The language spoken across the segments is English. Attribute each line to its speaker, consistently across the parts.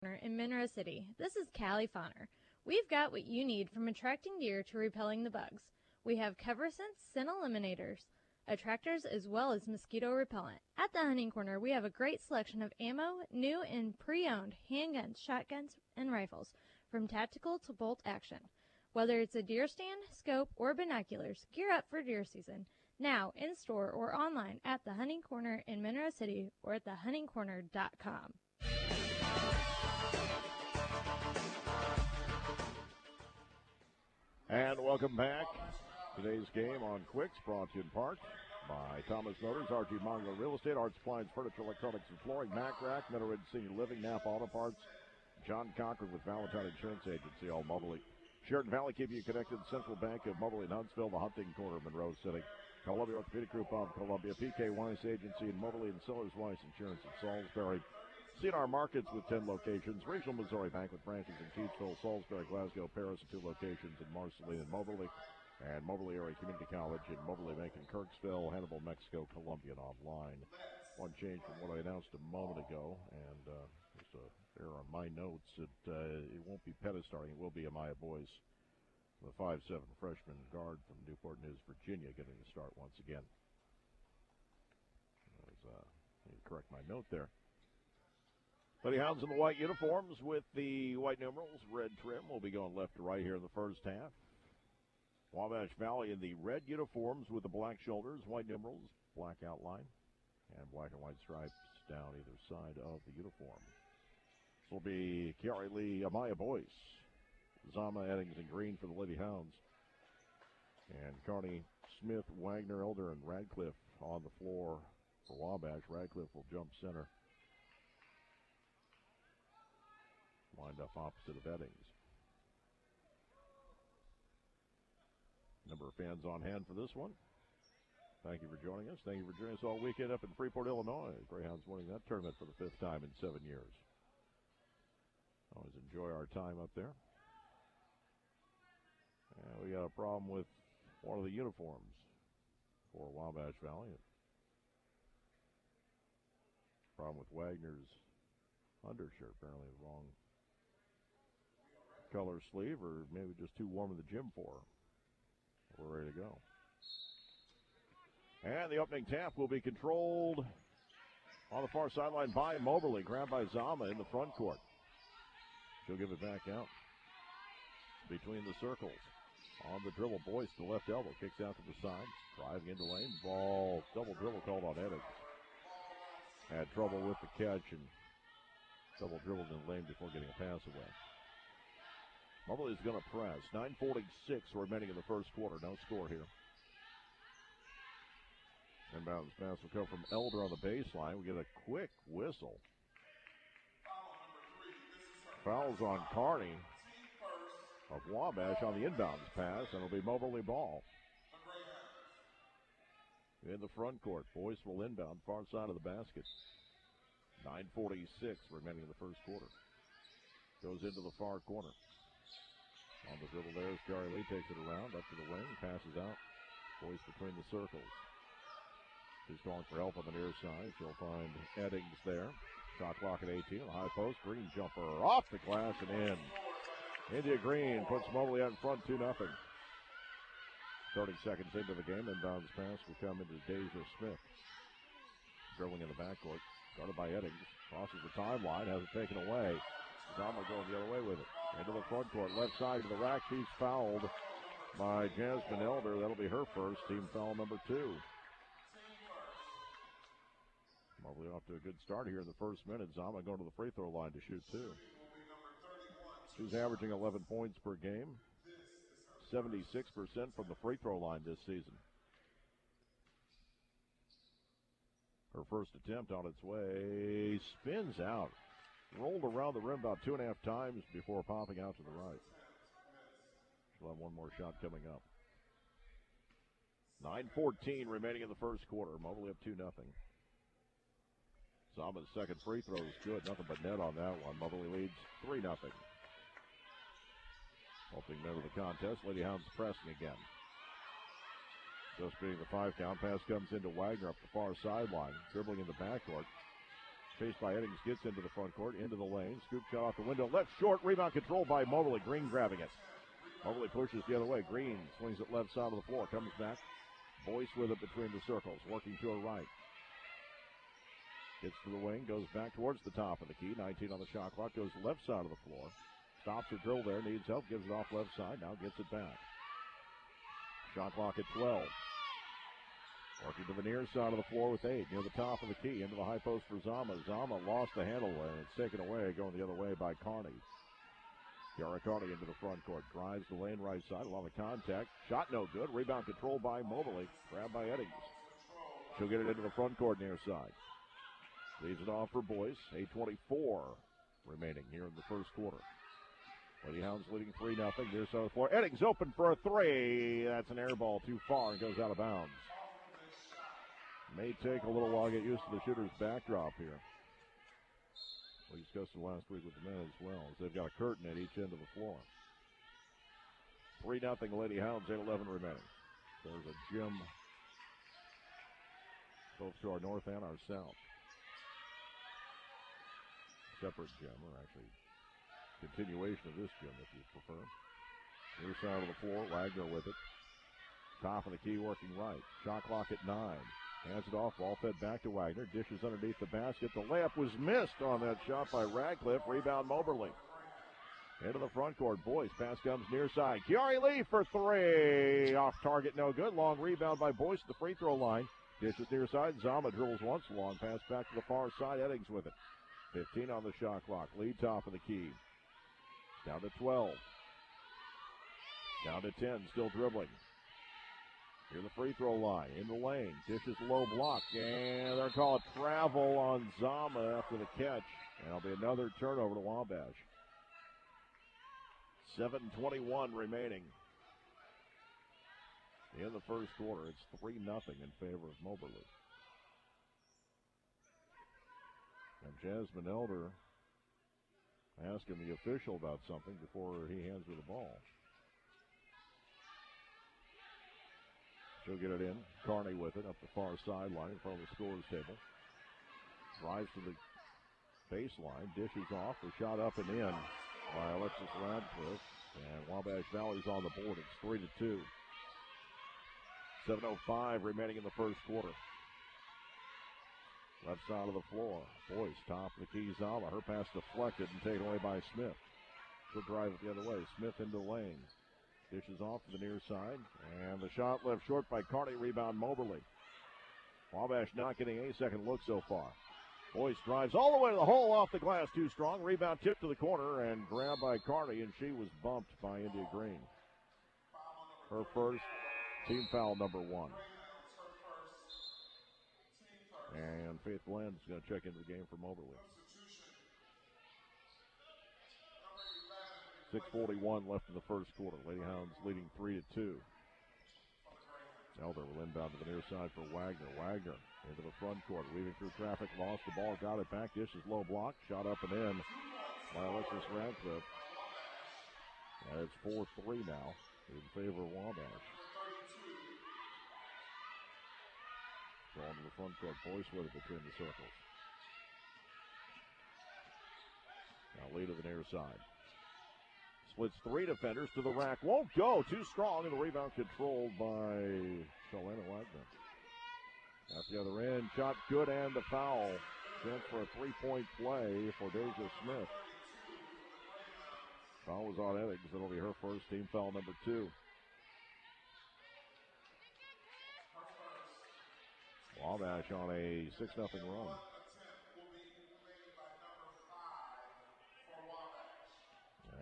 Speaker 1: In Monroe City. This is Callie Fauner. We've got what you need from attracting deer to repelling the bugs. We have cover scents, scent eliminators, attractors, as well as mosquito repellent. At the Hunting Corner, we have a great selection of ammo, new and pre-owned handguns, shotguns, and rifles, from tactical to bolt action. Whether it's a deer stand, scope, or binoculars, gear up for deer season. Now, in store or online at the Hunting Corner in Monroe City or at thehuntingcorner.com.
Speaker 2: And welcome back. Today's game on Quicks, brought to you in part by Thomas Motors, RG Mongo Real Estate, Arts Appliance, Furniture, Electronics, and Flooring, MACC Rack, Middle Ridge Senior Living, Napa Auto Parts, John Cochran with Valentine Insurance Agency, all Moberly. Sheridan Valley keeping you connected. Central Bank of Moberly and Huntsville, the Hunting Corner, Monroe City. Columbia Orthopedic Group of Columbia, PK Weiss Agency in Moberly, and Sellers Weiss Insurance in Salisbury. CNR Markets with 10 locations. Regional Missouri Bank with branches in Teachville, Salisbury, Glasgow, Paris, and 2 locations in Marceline and Moberly. And Moberly Area Community College in Moberly Bank in Kirksville, Hannibal, Mexico, Columbia, and online. One change from what I announced a moment ago, and just an error on my notes. It won't be Pettis starting. It will be Amaya Boyce, the 5'7" freshman guard from Newport News, Virginia, getting the start once again. I need to correct my note there. Greyhounds in the white uniforms with the white numerals, red trim. Will be going left to right here in the first half. Wabash Valley in the red uniforms with the black shoulders, white numerals, black outline, and black and white stripes down either side of the uniform. This will be Carrie Lee, Amaya Boyce, Zama, Eddings, and Green for the Lady Hounds. And Carney, Smith, Wagner, Elder, and Radcliffe on the floor for Wabash. Radcliffe will jump center. Lined up opposite of Eddings. Number of fans on hand for this one. Thank you for joining us. Thank you for joining us all weekend up in Freeport, Illinois. Greyhounds winning that tournament for the 5th time in 7 years. Always enjoy our time up there. And we got a problem with one of the uniforms for Wabash Valley. Problem with Wagner's undershirt. Apparently the wrong color sleeve, or maybe just too warm in the gym for her. We're ready to go. And the opening tap will be controlled on the far sideline by Moberly. Grabbed by Zama in the front court. She'll give it back out between the circles. On the dribble, Boyce to the left elbow. Kicks out to the side. Driving into lane. Ball. Double dribble called on Eddings. Had trouble with the catch and double dribbled in the lane before getting a pass away. Moberly is going to press. 9:46 remaining in the first quarter. No score here. Inbounds pass will come from Elder on the baseline. We get a quick whistle. Fouls on Carney of Wabash on the inbounds pass, and it'll be Moberly ball. In the front court, Boyce will inbound far side of the basket. 9:46 remaining in the first quarter. Goes into the far corner. On the dribble there as Gary Lee takes it around, up to the wing, passes out. Boyce between the circles. She's calling for help on the near side. She'll find Eddings there. Shot clock at 18. The high post. Green jumper off the glass and in. India Green puts Moberly out in front 2-0. 30 seconds into the game. Inbounds pass will come into Deja Smith. Dribbling in the backcourt. Guarded by Eddings. Crosses the timeline. Has it taken away. Zama going the other way with it. Into the front court. Left side to the rack. She's fouled by Jasmine Elder. That'll be her first. Team foul number 2. Moberly off to a good start here in the first minute. Zama going to the free throw line to shoot 2. She's averaging 11 points per game. 76% from the free throw line this season. Her first attempt on its way. Spins out. Rolled around the rim about 2.5 times before popping out to the right. She'll have one more shot coming up. 9:14 remaining in the first quarter. Moberly up 2-0. Zama's second free throw is good. Nothing but net on that one. Moberly leads 3-0. Opening minute of the contest. Lady Hounds pressing again. Just being the 5 count. Pass comes into Wagner up the far sideline. Dribbling in the backcourt. Chased by Eddings, gets into the front court, into the lane. Scoop shot off the window. Left short. Rebound controlled by Moberly. Green grabbing it. Moberly pushes the other way. Green swings it left side of the floor. Comes back. Boyce with it between the circles. Working to her right. Gets to the wing. Goes back towards the top of the key. 19 on the shot clock. Goes left side of the floor. Stops her drill there. Needs help. Gives it off left side. Now gets it back. Shot clock at 12. Working to the near side of the floor with 8. Near the top of the key. Into the high post for Zama. Zama lost the handle and it's taken away. Going the other way by Carney. Kiara Carney into the front court. Drives the lane right side. A lot of contact. Shot no good. Rebound controlled by Moberly. Grabbed by Eddings. She'll get it into the front court near side. Leaves it off for Boyce. 8:24 remaining here in the first quarter. Lady Hounds leading 3-0. Near side of the floor. Eddings open for a 3. That's an air ball too far and goes out of bounds. May take a little while to get used to the shooter's backdrop here. We discussed it last week with the men as well, as they've got a curtain at each end of the floor. 3-0 Lady Hounds, 8:11 remaining. There's a gym both to our north and our south. Separate gym, or actually continuation of this gym if you prefer. Near side of the floor, Wagner with it. Top of the key working right. Shot clock at 9. Hands it off, ball fed back to Wagner. Dishes underneath the basket. The layup was missed on that shot by Radcliffe. Rebound Moberly. Into the front court. Boyce. Pass comes near side. Kiari Lee for 3. Off target, no good. Long rebound by Boyce at the free throw line. Dishes near side. Zama dribbles once. Long pass back to the far side. Eddings with it. 15 on the shot clock. Lead top of the key. Down to 12. Down to 10. Still dribbling. Near the free throw line, in the lane, dishes low block, and they're called travel on Zama after the catch. And it'll be another turnover to Wabash. 7:21 remaining in the first quarter. It's 3-0 in favor of Moberly. And Jasmine Elder asking the official about something before he hands her the ball. She'll get it in. Carney with it up the far sideline in front of the scorer's table. Drives to the baseline. Dishes off. The shot up and in by Alexis Radcliffe. And Wabash Valley's on the board. It's 3-2. 7:05 remaining in the first quarter. Left side of the floor. Boyce, top of the key. Zama. Her pass deflected and taken away by Smith. She'll drive it the other way. Smith into the lane. Dishes off to the near side, and the shot left short by Carney. Rebound Moberly. Wabash not getting a second look so far. Boyce drives all the way to the hole, off the glass, too strong. Rebound tipped to the corner and grabbed by Carney, and she was bumped by India Green. Her first, team foul number 1. And Faith Bland is going to check into the game for Moberly. 6:41 left in the first quarter. Lady Hounds leading 3-2. Elder will inbound to the near side for Wagner. Wagner into the front court, weaving through traffic, lost the ball, got it back. Dishes low block, shot up and in by Alexis Radcliffe. And it's 4-3 now in favor of Wabash. Ball to the front court. Boyce with it between the circles. Now lead to the near side. Splits 3 defenders to the rack. Won't go. Too strong. And the rebound controlled by Shalana Wagner. At the other end. Shot good and the foul. Chance for a 3-point play for Deja Smith. Foul was on Eddings. It'll be her first, team foul number 2. Wabash on a 6-0 run.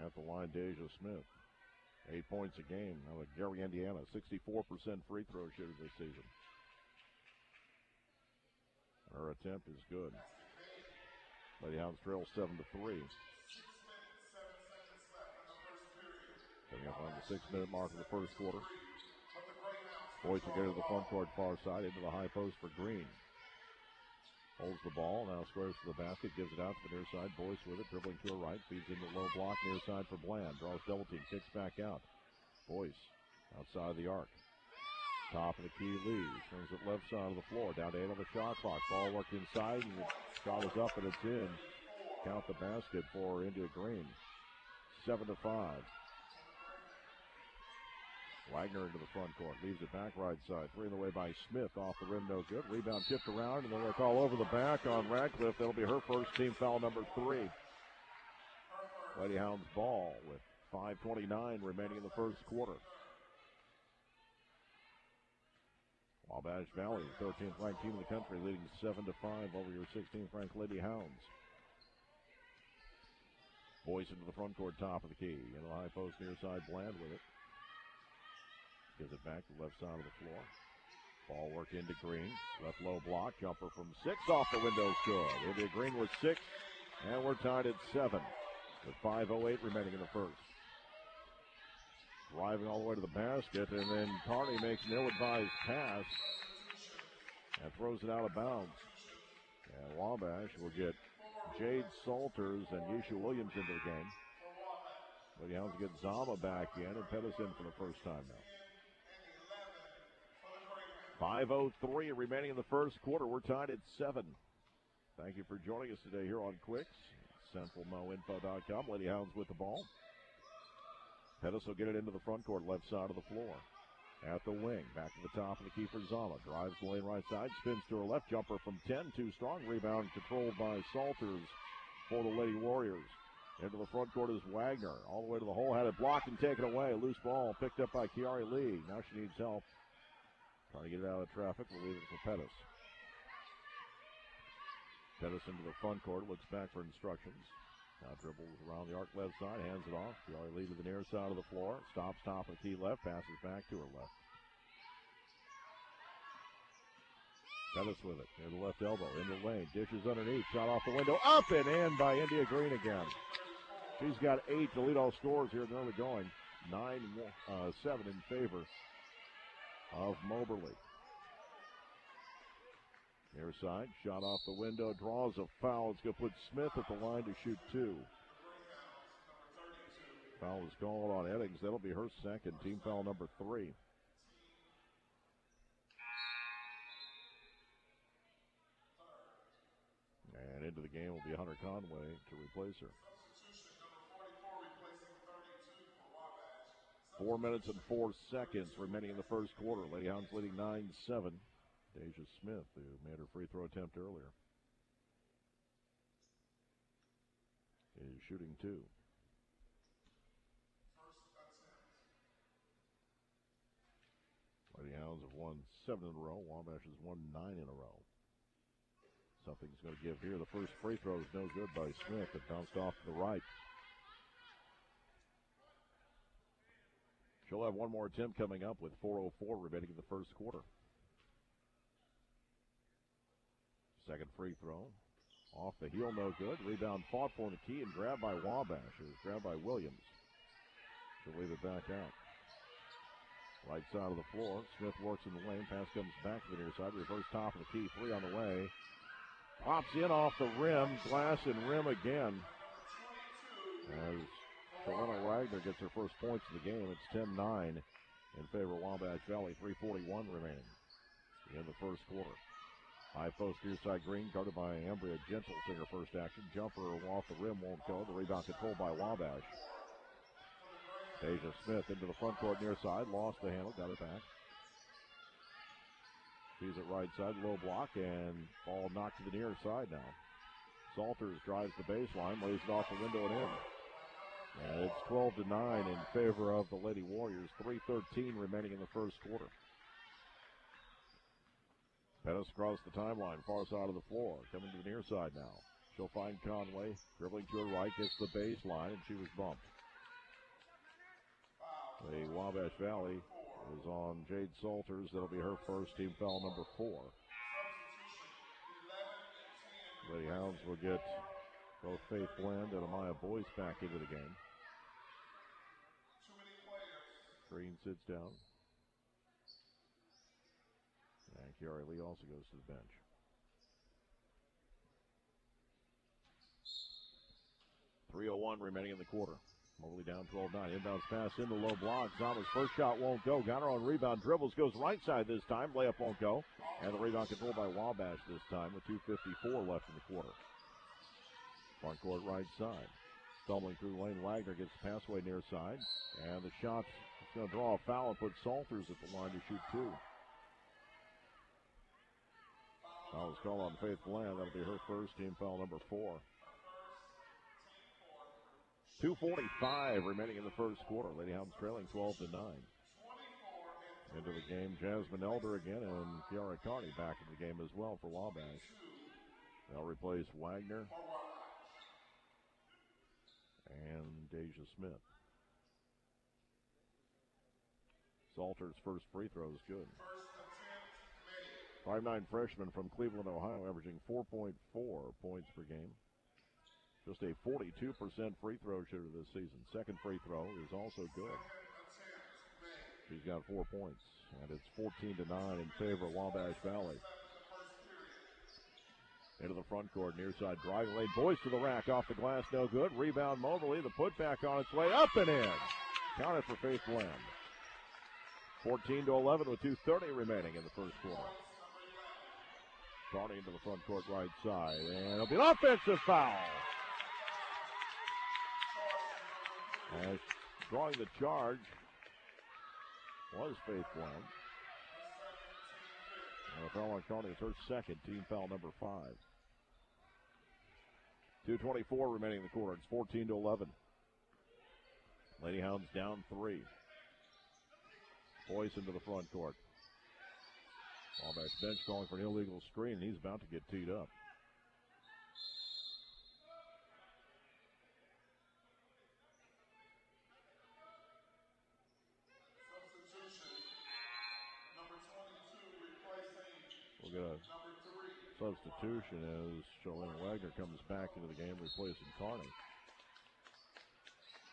Speaker 2: At the line, Deja Smith. 8 points a game. Now with Gary, Indiana, 64% free throw shooter this season. Her attempt is good. Lady Hounds trail 7-3. Coming up on the 6-minute mark of the first quarter. Boyce will get to the front court far side into the high post for Green. Holds the ball, now squares to the basket, gives it out to the near side. Boyce with it, dribbling to her right, feeds into low block near side for Bland. Draws double team, kicks back out. Boyce outside of the arc. Top of the key, Lee turns it left side of the floor. Down to 8 on the shot clock. Ball worked inside, and the shot is up, and it's in. Count the basket for India Green. 7-5. Wagner into the front court. Leaves it back right side. 3 in the way by Smith. Off the rim, no good. Rebound tipped around, and then they'll call over the back on Radcliffe. That'll be her first, team foul number 3. Lady Hounds ball with 5:29 remaining in the first quarter. Wabash Valley, 13th ranked team in the country, leading 7-5 over your 16th ranked Lady Hounds. Boyce into the front court, top of the key. In the high post near side, Bland with it. Gives it back to the left side of the floor. Ball work into Green. Left low block. Jumper from 6 off the window's good. India Green with 6. And we're tied at 7 with 5:08 remaining in the first. Driving all the way to the basket, and then Carney makes an ill-advised pass and throws it out of bounds. And Wabash will get Jade Salters and Yesha Williams into the game. Lady Hounds get Zama back in and Pettis in for the first time now. 5:03 remaining in the first quarter. We're tied at 7. Thank you for joining us today here on Quicks. CentralMoInfo.com. Lady Hounds with the ball. Pettis will get it into the front court, left side of the floor. At the wing, back to the top of the key for Zama. Drives the lane right side, spins to her left, jumper from 10, too strong. Rebound controlled by Salters for the Lady Warriors. Into the front court is Wagner. All the way to the hole, had it blocked and taken away. Loose ball picked up by Kiari Lee. Now she needs help. Trying to get it out of traffic. We'll leave it for Pettis. Pettis into the front court, looks back for instructions. Now dribbles around the arc left side, hands it off. Kiari Lee to the near side of the floor. Stops top of the key left, passes back to her left. Pettis with it, near the left elbow, in the lane, dishes underneath, shot off the window, up and in by India Green again. She's got 8 to lead all scorers here in the early going. 9-7 in favor of Moberly. Near side, shot off the window, draws a foul. It's going to put Smith at the line to shoot 2. Foul is called on Eddings. That'll be her second, team foul number 3. And into the game will be Hunter Conway to replace her. 4 minutes and 4 seconds remaining in the first quarter. Lady Hounds leading 9-7. Deja Smith, who made her free throw attempt earlier, is shooting 2. Lady Hounds have won 7 in a row. Wabash has won 9 in a row. Something's going to give here. The first free throw is no good by Smith. It bounced off to the right. She'll have one more attempt coming up with 4:04 remaining in the first quarter. Second free throw. Off the heel, no good. Rebound fought for in the key and grabbed by Wabash. It was grabbed by Williams. She'll leave it back out. Right side of the floor. Smith works in the lane. Pass comes back to the near side. Reverse top of the key. 3 on the way. Pops in off the rim. Glass and rim again. As Shalana Wagner gets her first points of the game. It's 10-9 in favor of Wabash Valley. 3:41 remaining in the first quarter. High post near side Green, guarded by Ambria Gentles in her first action. Jumper off the rim won't go. The rebound controlled by Wabash. Deja Smith into the front court near side. Lost the handle, got it back. She's at right side, low block, and ball knocked to the near side now. Salters drives the baseline, lays it off the window and in. And it's 12-9 in favor of the Lady Warriors. 3:13 remaining in the first quarter. Pettis across the timeline, far side of the floor, coming to the near side now. She'll find Conway, dribbling to her right, gets the baseline, and she was bumped. The Wabash Valley is on Jade Salters. That'll be her first, team foul number 4. Lady Hounds will get both Faith Bland and Amaya Boyce back into the game. Green sits down. And Kiari Lee also goes to the bench. .301 remaining in the quarter. Mobley down 12-9. Inbounds pass in the low block. Zama's first shot won't go. Got her on rebound. Dribbles, goes right side this time. Layup won't go. And the rebound controlled by Wabash this time with 2:54 left in the quarter. Front court right side. Stumbling through the lane. Wagner gets the pass away near side. And the shot is going to draw a foul and put Salters at the line to shoot two. Foul is called on Faith Bland. That'll be her first, team foul number 4. 2:45 remaining in the first quarter. Lady Hounds trailing 12-9. Into the game, Jasmine Elder again, and Kiara Carney back in the game as well for Wabash. They'll replace Wagner and Deja Smith. Salter's first free throw is good. 5'9" freshman from Cleveland, Ohio, averaging 4.4 points per game. Just a 42% free throw shooter this season. Second free throw is also good. She's got 4 points, and it's 14-9 in favor of Wabash Valley. Into the front court, near side driving lane. Boyce to the rack, off the glass, no good. Rebound Mobley, the putback on its way up and in. Counted for Faith Bland. 14-11 with 2:30 remaining in the first quarter. Carney into the front court right side, and it'll be an offensive foul. As drawing the charge was Faith Bland. And the foul on Carney is her second, team foul number 5. 2:24 remaining in the quarter. It's 14-11. Lady Hounds down 3. Boyce into the front court. Wabash bench calling for an illegal screen, and he's about to get teed up. We'll get a substitution as Charlene Wagner comes back into the game, replacing Carney.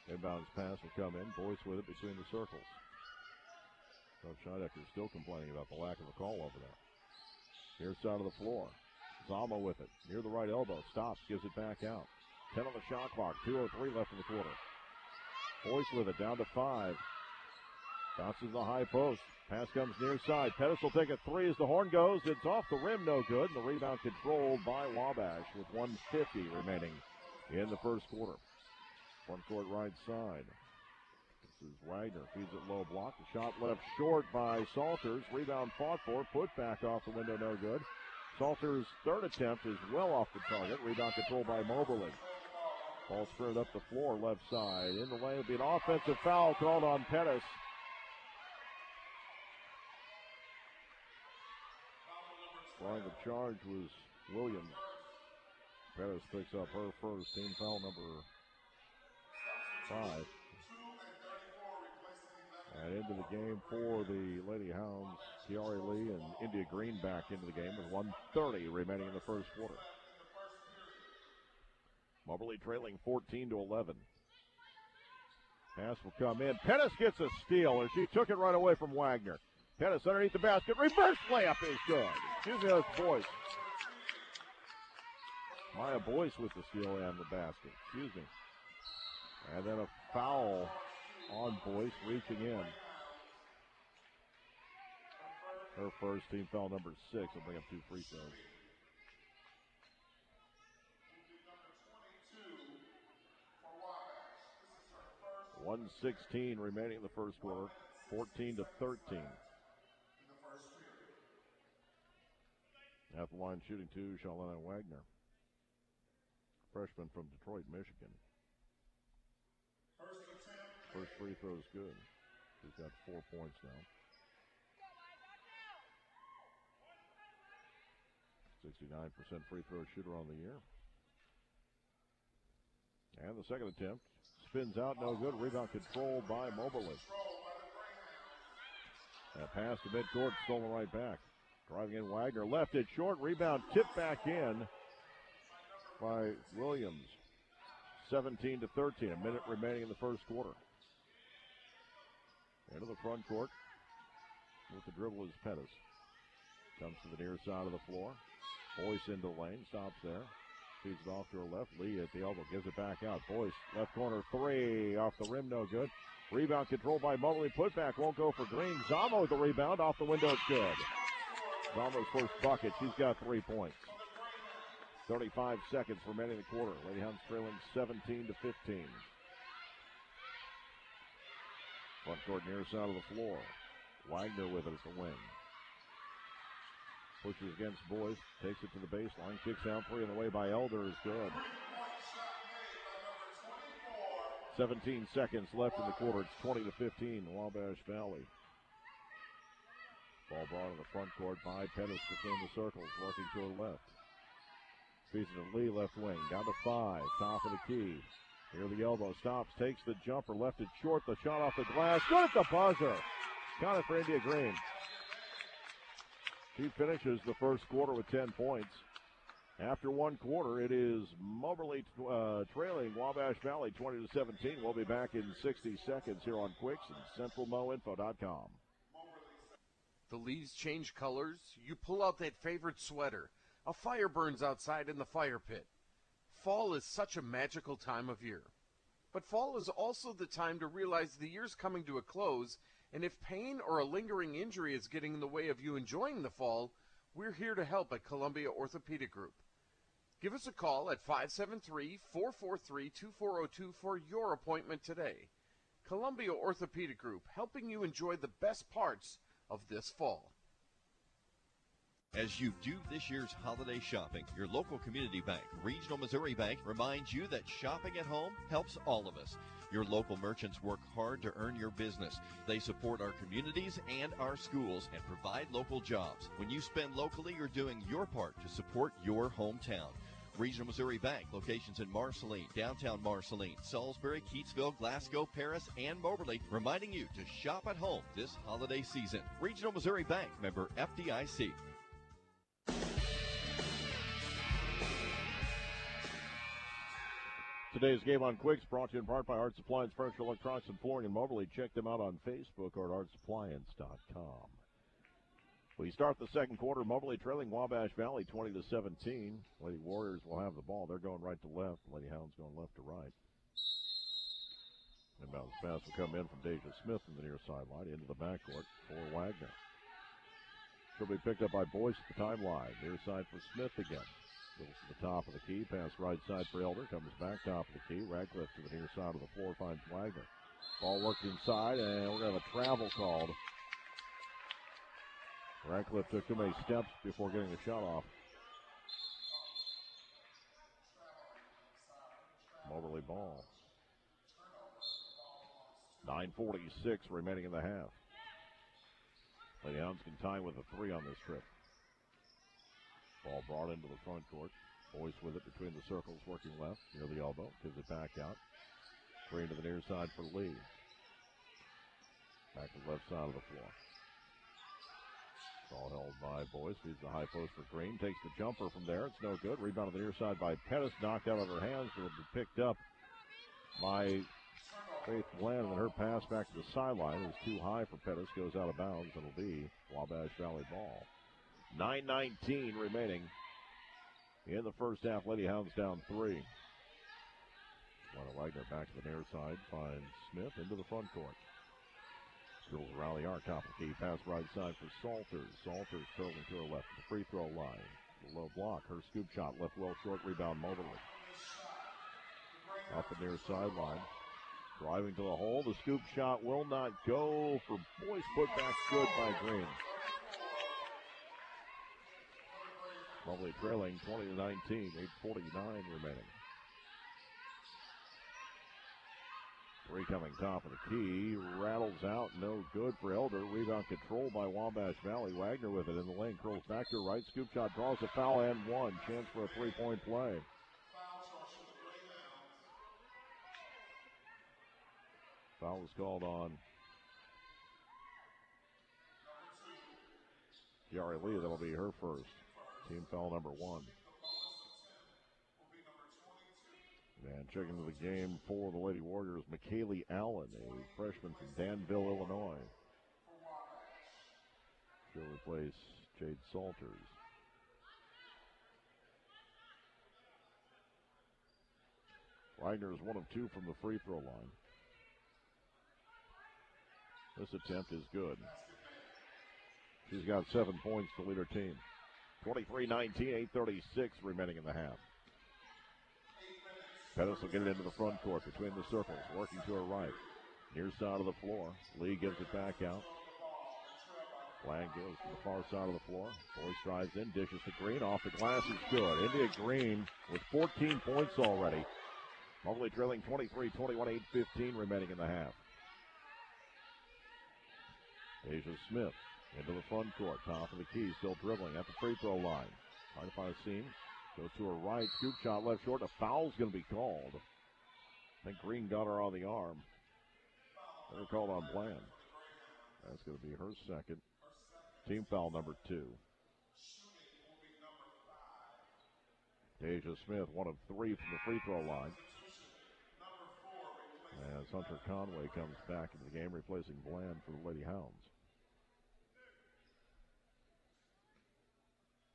Speaker 2: Inbounds pass will come in. Boyce with it between the circles. Coach Scheidecker still complaining about the lack of a call over there. Here's side of the floor. Zama with it. Near the right elbow. Stops. Gives it back out. 10 on the shot clock. 2:03 left in the quarter. Boyce with it. Down to 5. Bounces the high post. Pass comes near side. Pettis will take a 3 as the horn goes. It's off the rim. No good. And the rebound controlled by Wabash with 1:50 remaining in the first quarter. Front court right side. This is Wagner, feeds it low block. The shot left short by Salters. Rebound fought for. Put back off the window, no good. Salters' third attempt is well off the target. Rebound controlled by Mobley. Ball sprinted up the floor, left side. In the lane will be an offensive foul called on Pettis. Drawing the charge was Williams. Pettis picks up her first, team foul number 5. And into the game for the Lady Hounds, Kiari Lee and India Green back into the game with 1:30 remaining in the first quarter. Moberly trailing 14-11. Pass will come in. Pettis gets a steal, and she took it right away from Wagner. Pettis underneath the basket. Reverse layup is good. Excuse me, that's Boyce. Maya Boyce with the steal and the basket. Excuse me. And then a foul on Boyce, reaching in. Her first, team foul number 6. Will bring up 2 free throws. .116 remaining in the first quarter. 14-13. At the line shooting 2, Charlene Wagner. Freshman from Detroit, Michigan. First free throw is good. She's got 4 points now. 69% free throw shooter on the year. And the second attempt spins out, no good. Rebound controlled by Moberly. That pass to midcourt, stolen right back. Driving in Wagner, left it short. Rebound tipped back in by Williams. 17-13, a minute remaining in the first quarter. Into the front court with the dribble is Pettis. Comes to the near side of the floor. Boyce into the lane, stops there. Feeds it off to her left. Lee at the elbow. Gives it back out. Boyce, left corner three. Off the rim, no good. Rebound controlled by Mobley. Putback won't go for Green. Zamo with the rebound. Off the window, it's good. Zamo's first bucket. She's got 3 points. 35 seconds remaining in the quarter. Lady Hounds trailing 17-15. Front court near side of the floor. Wagner with it at the wing. Pushes against Boyce. Takes it to the baseline. Kicks out three, and the way by Elder is good. 17 seconds left in the quarter. It's 20-15, Wabash Valley. Ball brought in the front court by Pettis between the circles, working to her left. Feeds it to Lee, left wing. Down to 5, top of the key. Near the elbow, stops, takes the jumper, left it short. The shot off the glass, good at the buzzer. Got it for India Green. She finishes the first quarter with 10 points. After one quarter, it is Moberly trailing Wabash Valley 20-17. We'll be back in 60 seconds here on Quicks and CentralMoInfo.com.
Speaker 3: The leaves change colors. You pull out that favorite sweater. A fire burns outside in the fire pit. Fall is such a magical time of year. But fall is also the time to realize the year's coming to a close, and if pain or a lingering injury is getting in the way of you enjoying the fall, we're here to help at Columbia Orthopedic Group. Give us a call at 573-443-2402 for your appointment today. Columbia Orthopedic Group, helping you enjoy the best parts of this fall.
Speaker 4: As you do this year's holiday shopping, your local community bank, Regional Missouri Bank, reminds you that shopping at home helps all of us. Your local merchants work hard to earn your business. They support our communities and our schools and provide local jobs. When you spend locally, you're doing your part to support your hometown. Regional Missouri Bank, locations in Marceline, downtown Marceline, Salisbury, Keatsville, Glasgow, Paris, and Moberly, reminding you to shop at home this holiday season. Regional Missouri Bank, member FDIC.
Speaker 2: Today's game on Quicks brought to you in part by Art Supply and Furniture, Electronics, and Flooring in Moberly. Check them out on Facebook or at artsappliance.com. We start the second quarter. Moberly trailing Wabash Valley 20-17. Lady Warriors will have the ball. They're going right to left. Lady Hounds going left to right. Inbound pass will come in from Deja Smith from the near sideline into the backcourt for Wagner. She'll be picked up by Boyce at the timeline. Near side for Smith again. Goes to the top of the key. Pass right side for Elder. Comes back top of the key. Radcliffe to the near side of the floor. Finds Wagner. Ball worked inside, and we're going to have a travel called. Radcliffe took too many steps before getting the shot off. Moberly ball. 9:46 remaining in the half. Lady Hounds can tie with a 3 on this trip. Ball brought into the front court. Boyce with it between the circles, working left near the elbow. Gives it back out. Green to the near side for Lee. Back to the left side of the floor. Ball held by Boyce. Feeds the high post for Green. Takes the jumper from there. It's no good. Rebound on the near side by Pettis. Knocked out of her hands. But it'll be picked up by Faith Glenn. And her pass back to the sideline is too high for Pettis. Goes out of bounds. It'll be Wabash Valley ball. 9:19 remaining in the first half. Lady Hounds down 3. Lana Wagner back to the near side. Finds Smith into the front court. Girls around the arc, top of the key. Pass right side for Salters. Salters curling to her left at the free throw line. The low block. Her scoop shot left well short. Rebound Moberly. Off the near sideline. Driving to the hole. The scoop shot will not go for Boyce. Put back good by Green. Moberly trailing 20-19. 8:49 remaining. 3 coming top of the key. Rattles out. No good for Elder. Rebound control by Wabash Valley. Wagner with it in the lane. Curls back to her right. Scoop shot. Draws a foul and 1. Chance for a 3-point play. Foul was called on Kiara Lee. That'll be her first. Team foul number 1. And checking into the game for the Lady Warriors, McKaylee Allen, a freshman from Danville, Illinois. She'll replace Jade Salters. Wagner is 1 of 2 from the free throw line. This attempt is good. She's got 7 points to lead her team. 23-19, 8:36 remaining in the half. Pettis will get it into the front court between the circles, working to her right. Near side of the floor. Lee gives it back out. Flag goes to the far side of the floor. Boyce drives in, dishes to Green. Off the glass is good. India Green with 14 points already. Mobley trailing 23-21, 8:15 remaining in the half. Asia Smith into the front court. Top of the key, still dribbling at the free throw line. Trying to find a seam. Goes to her right. Scoop shot left short. A foul's going to be called. I think Green got her on the arm. They're called on Bland. That's going to be her second. Team foul number 2. Deja Smith, 1 of 3 from the free throw line. As Hunter Conway comes back into the game, replacing Bland for the Lady Hounds.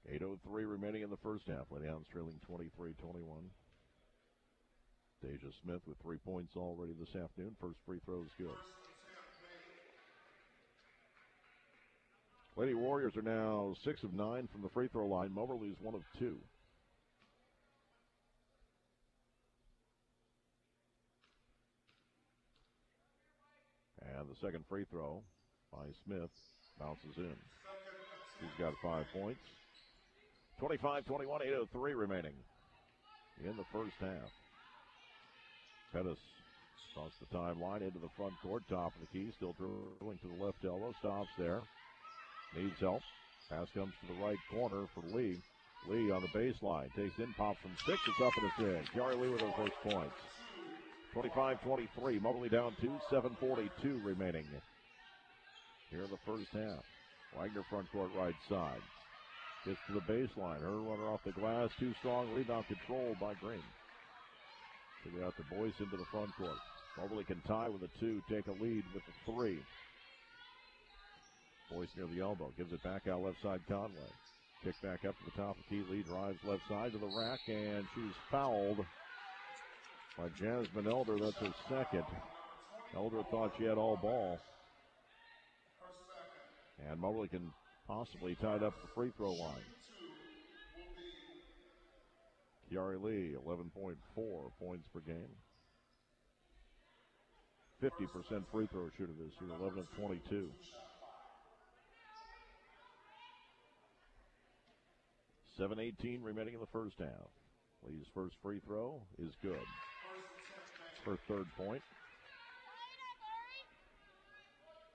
Speaker 2: 8:03 remaining in the first half. Lady Hounds trailing 23-21. Deja Smith with 3 points already this afternoon. First free throw is good. Lady Warriors are now 6 of 9 from the free throw line. Moberly's 1 of 2. And the second free throw by Smith bounces in. She's got 5 points. 25-21, 8:03 remaining in the first half. Pettis across the timeline into the front court, top of the key, still dribbling to the left elbow, stops there. Needs help. Pass comes to the right corner for Lee. Lee on the baseline, takes in, pops from 6, it's up and it's in. Kiari Lee with her first points. 25-23, Moberly down 2, 7:42 remaining here in the first half. Wagner front court right side. Gets to the baseline. Her runner off the glass. Too strong. Rebound controlled by Green. So we got the Boyce into the front court. Moberly can tie with a 2. Take a lead with the 3. Boyce near the elbow. Gives it back out left side Conway. Kick back up to the top of the key. Lee drives left side to the rack. And she's fouled by Jasmine Elder. That's her second. Elder thought she had all ball. And Moberly can possibly tied up the free throw line. Kiari Lee, 11.4 points per game. 50% free throw shooter this year, 11 of 22. $7:18 remaining in the first half. Lee's first free throw is good. It's her third point.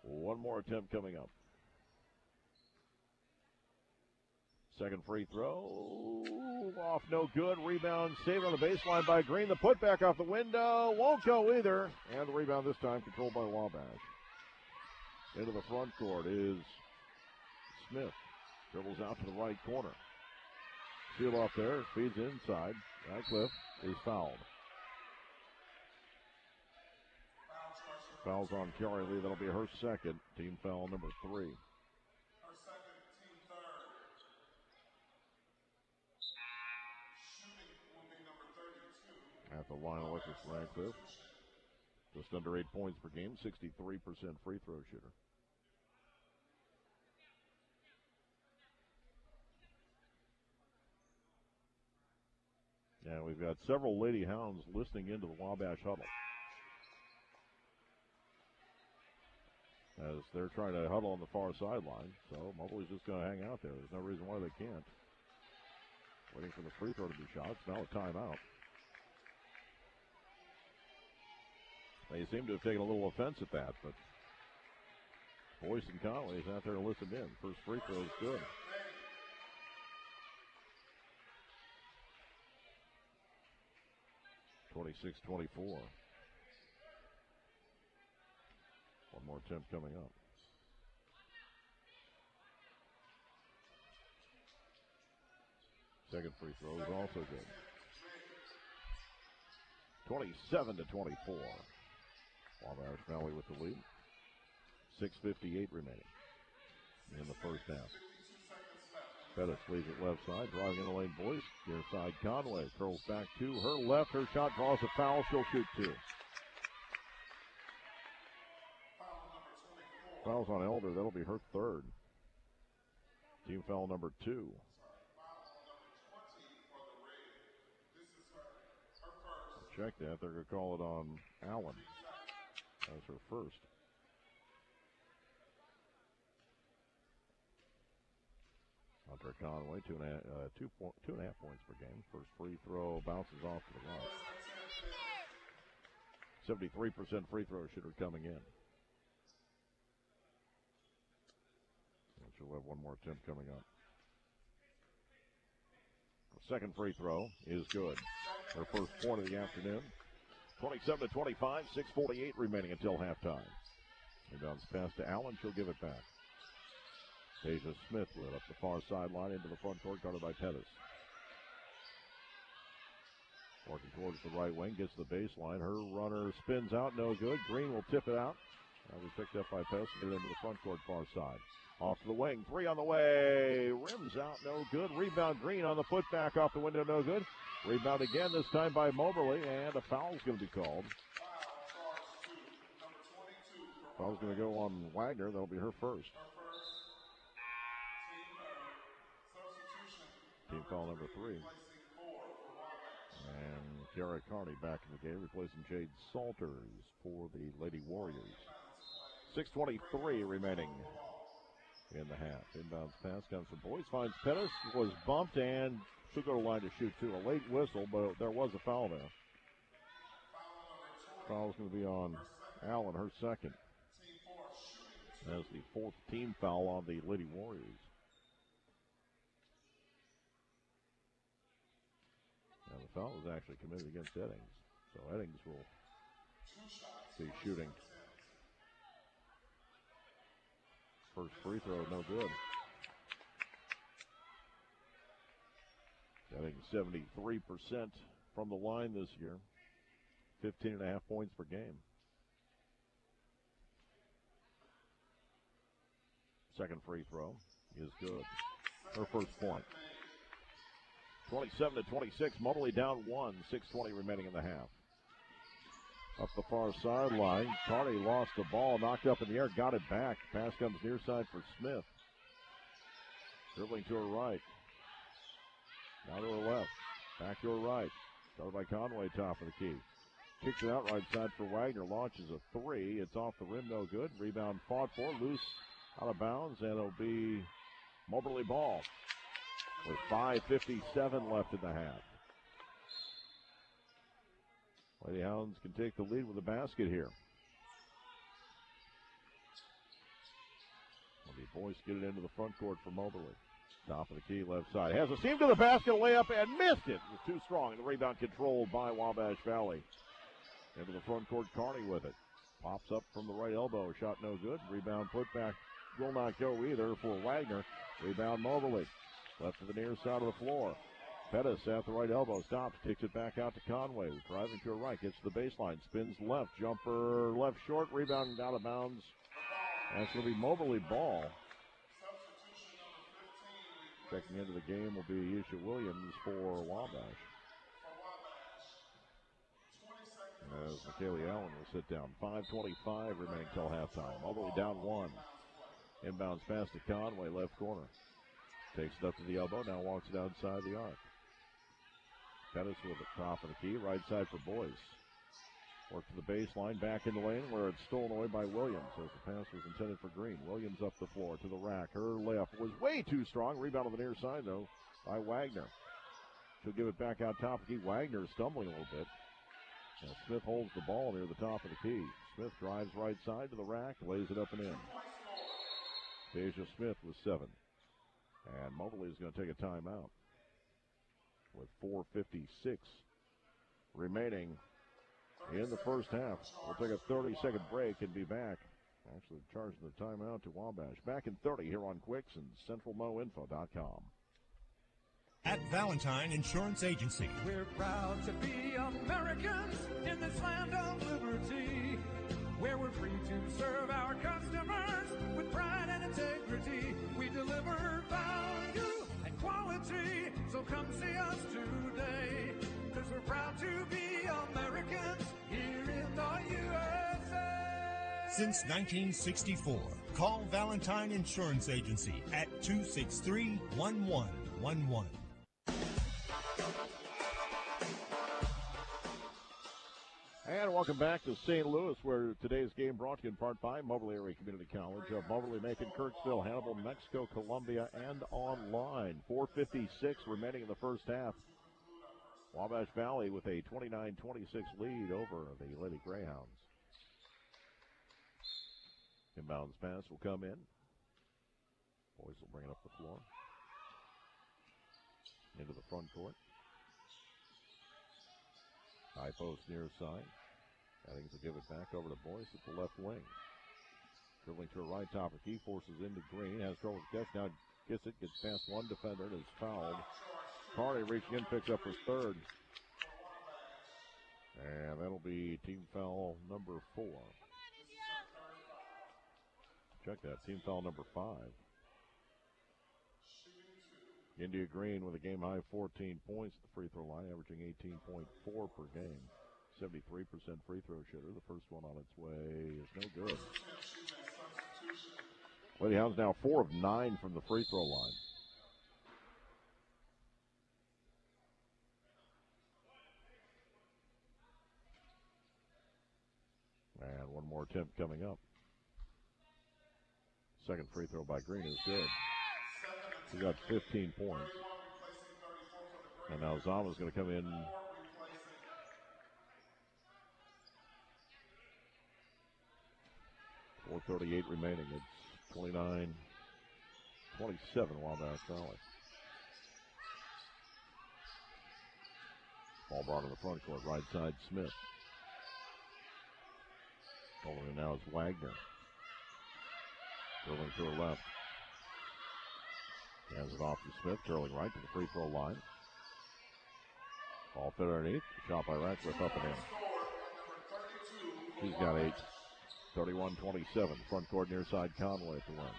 Speaker 2: One more attempt coming up. Second free throw, off no good. Rebound saved on the baseline by Green. The putback off the window won't go either. And the rebound this time controlled by Wabash. Into the front court is Smith. Dribbles out to the right corner. Seal off there, feeds inside. Radcliffe is fouled. Fouls on Kiari Lee. That'll be her second. Team foul number 3. At the line, Alexis Radcliffe. Just under 8 points per game, 63% free throw shooter. And we've got several Lady Hounds listening into the Wabash huddle. As they're trying to huddle on the far sideline. So Moberly's just going to hang out there. There's no reason why they can't. Waiting for the free throw to be shot. It's now a timeout. They seem to have taken a little offense at that, but Boyce and Conway is out there to listen in. First free throw is good. (26-24). One more attempt coming up. Second free throw is also good. 27-24. Wabash Valley with the lead. 6:58 remaining in the first half. Pettis leaves it left side, driving in the lane, Boyce. Near side, Conway curls back to her left. Her shot draws a foul. She'll shoot 2. Fouls on Elder. That'll be her 3rd. Team foul number 2. Check that. They're going to call it on Allen. That's her first. Hunter Conway, 2.5 points per game. First free throw bounces off to the right. 73% free throw shooter coming in. And she'll have one more attempt coming up. The second free throw is good. Her first point of the afternoon. 27-25, 6:48 remaining until halftime. Inbounds pass to Allen. She'll give it back. Deja Smith with it up the far sideline into the front court, guarded by Pettis. Working towards the right wing, gets the baseline. Her runner spins out, no good. Green will tip it out. That'll be picked up by Pettis and get it into the front court far side. Off to the wing, 3 on the way. Rims out, no good. Rebound Green on the putback off the window, no good. Rebound again, this time by Moberly, and a foul's going to be called. Foul's going to go on Wagner. That'll be her first. Team foul number 3. And Kiara Carney back in the game, replacing Jade Salters for the Lady Warriors. 6:23 remaining in the half. Inbounds pass comes from Boyce, finds Pettis, was bumped, and she'll go to line to shoot 2. A late whistle, but there was a foul there. Foul's going to be on Allen, her second. That's the 4th team foul on the Lady Warriors. And the foul was actually committed against Eddings. So Eddings will be shooting. First free throw, no good. Eddings 73% from the line this year. 15.5 points per game. Second free throw is good. Her first point. 27-26, Moberly down 1, 6:20 remaining in the half. Up the far sideline, Carney lost the ball, knocked up in the air, got it back. Pass comes near side for Smith. Dribbling to her right. Now to her left. Back to her right. Started by Conway, top of the key. Kicks it out right side for Wagner. Launches a 3. It's off the rim, no good. Rebound fought for, loose, out of bounds, and it'll be Moberly ball. With 5:57 left in the half. Lady Hounds can take the lead with a basket here. Boyce get it into the front court for Moberly. Top of the key, left side. Has a seam to the basket, layup, and missed it. It was too strong. The rebound controlled by Wabash Valley. Into the front court, Carney with it. Pops up from the right elbow. Shot no good. Rebound put back. Will not go either for Wagner. Rebound Moberly. Left to the near side of the floor. Pettis at the right elbow. Stops. Kicks it back out to Conway. Driving to her right. Gets to the baseline. Spins left. Jumper left short. Rebound out of bounds. That's going to be Moberly ball. Checking into the game will be Isha Williams for Wabash. As McKaylee Allen will sit down. 5:25 remaining till halftime. Moberly down 1. Inbounds pass to Conway, left corner. Takes it up to the elbow, now walks it outside the arc. Pettis with the top of the key, right side for Boyce. Work to the baseline, back in the lane where it's stolen away by Williams. As the pass was intended for Green. Williams up the floor to the rack. Her layup was way too strong. Rebound on the near side, though, by Wagner. She'll give it back out top of the key. Wagner stumbling a little bit. And Smith holds the ball near the top of the key. Smith drives right side to the rack, lays it up and in. Deja Smith with 7. And Moberly is going to take a timeout with 4:56 remaining in the first half. We'll take a 30-second break and be back. Actually charging the timeout to Wabash. Back in 30 here on Quicks and CentralMoInfo.com.
Speaker 5: At Valentine Insurance Agency,
Speaker 6: we're proud to be Americans in this land of liberty, where we're free to serve our customers with pride and integrity. We deliver value and come see us today, 'cause we're proud to be Americans here in the USA.
Speaker 5: Since 1964, call Valentine Insurance Agency at 263-1111.
Speaker 2: And welcome back to St. Louis, where today's game brought to you in part by Moberly Area Community College of Moberly, Macon, Kirksville, Hannibal, Mexico, Columbia, and online. 4:56 remaining in the first half. Wabash Valley with a 29-26 lead over the Lady Greyhounds. Inbounds pass will come in. Boys will bring it up the floor. Into the front court. High post near side. Eddings will give it back over to Boyce at the left wing. Dribbling to a right top of key, forces into Green. Has trouble with catch. Now gets it, gets past one defender and is fouled. Carney reaching in, picks up his third. And that'll be team foul number 4. Check that, team foul number 5. India Green with a game-high 14 points at the free throw line, averaging 18.4 per game. 73% free throw shooter. The first one on its way is no good. Lady Hounds now 4 of 9 from the free throw line. And one more attempt coming up. Second free throw by Green is good. He got 15 points. And now Zama's going to come in. .438 remaining. It's 29-27 Wabash Valley. Ball brought in the front court, right side Smith. Holding it now is Wagner. Dribbling to her left. Hands it off to Smith, curling right to the free throw line. Ball fit underneath. Shot by Ratcliffe up and in. She's got 8. 31-27. Front court near side Conway at the win.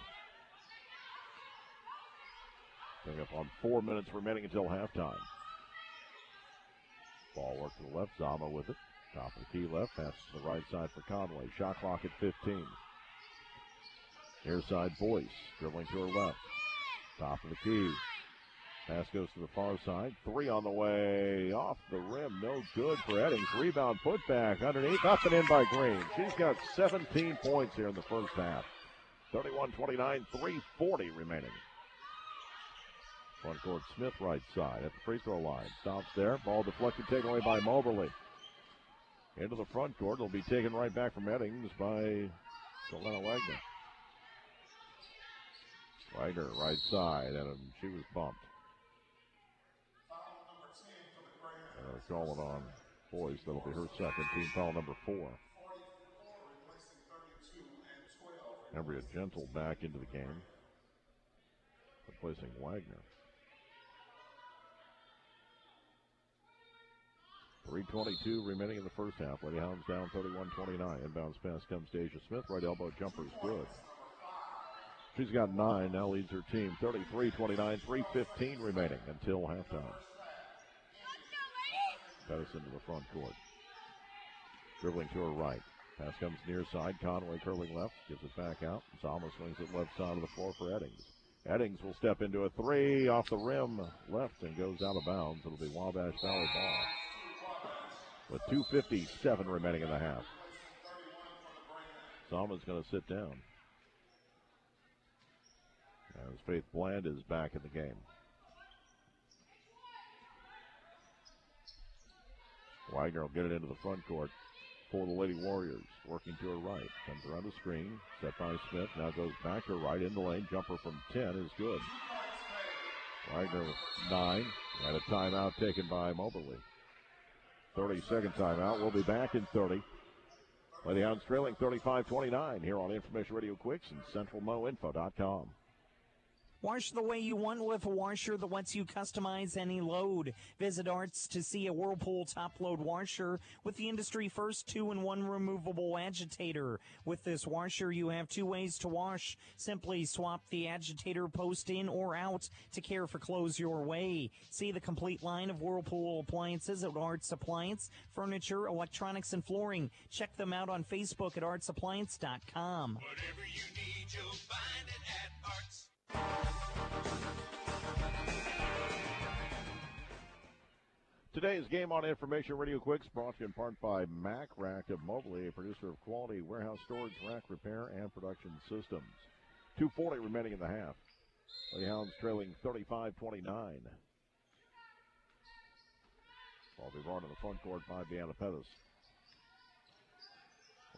Speaker 2: Coming up on 4 minutes remaining until halftime. Ball work to the left. Zama with it. Top of the key left. Passes to the right side for Conway. Shot clock at 15. Near side Boyce. Dribbling to her left. Top of the key. Pass goes to the far side. 3 on the way. Off the rim. No good for Eddings. Rebound put back underneath. Up and in by Green. She's got 17 points here in the first half. 31-29. 3:40 remaining. Front court Smith right side at the free throw line. Stops there. Ball deflected. Taken away by Moberly. Into the front court. It'll be taken right back from Eddings by Selena Wagner. Wagner right side. And she was bumped. Calling on Boyce. That'll be her second. Team foul number 4. Embria Gentle back into the game, replacing Wagner. 3:22 remaining in the first half. Lady Hounds down 31-29. Inbounds pass comes to Asia Smith. Right elbow jumper is good. She's got 9. Now leads her team 33-29. 3:15 remaining until halftime. Pettis into the front court. Dribbling to her right. Pass comes near side. Conway curling left. Gives it back out. Zama swings it left side of the floor for Eddings. Eddings will step into a 3 off the rim left and goes out of bounds. It'll be Wabash Valley ball. With 2:57 remaining in the half. Zama's going to sit down. As Faith Bland is back in the game. Wagner will get it into the front court for the Lady Warriors. Working to her right. Comes around the screen. Set by Smith. Now goes back to her right in the lane. Jumper from 10 is good. Wagner 9. And a timeout taken by Moberly. 30-second timeout. We'll be back in 30. Lady Hounds trailing 35-29 here on Information Radio Quicks and CentralMoInfo.com.
Speaker 7: Wash the way you want with a washer that lets you customize any load. Visit Arts to see a Whirlpool top-load washer with the industry first 2-in-1 removable agitator. With this washer, you have 2 ways to wash. Simply swap the agitator post in or out to care for clothes your way. See the complete line of Whirlpool appliances at Arts Appliance, Furniture, Electronics, and Flooring. Check them out on Facebook at artsappliance.com.
Speaker 6: Whatever you need, you'll find it at Arts.
Speaker 2: Today's Game On Information Radio Quicks brought to you in part by MACC of Mobley, a producer of quality warehouse storage, rack repair, and production systems. 2:40 remaining in the half. Greyhounds trailing 35-29. Ball be brought to the front court by Deanna Pettis.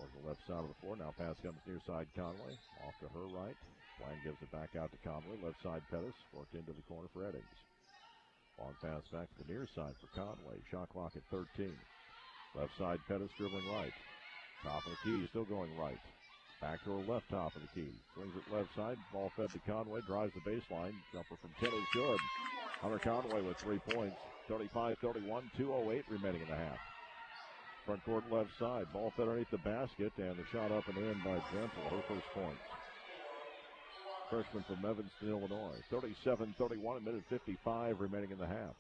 Speaker 2: On the left side of the floor. Now pass comes near side Conway. Off to her right. Wang gives it back out to Conway. Left side Pettis. Worked into the corner for Eddings. Long pass back to the near side for Conway. Shot clock at 13. Left side Pettis dribbling right. Top of the key still going right. Back to her left top of the key. Swings it left side. Ball fed to Conway. Drives the baseline. Jumper from 10 is good. Hunter Conway with 3 points. 35-31. 2:08 remaining in the half. Front court left side. Ball fed underneath the basket. And the shot up and in by Gentle. Her first points. Freshman from Evanston, Illinois. 37-31, a minute 55 remaining in the half.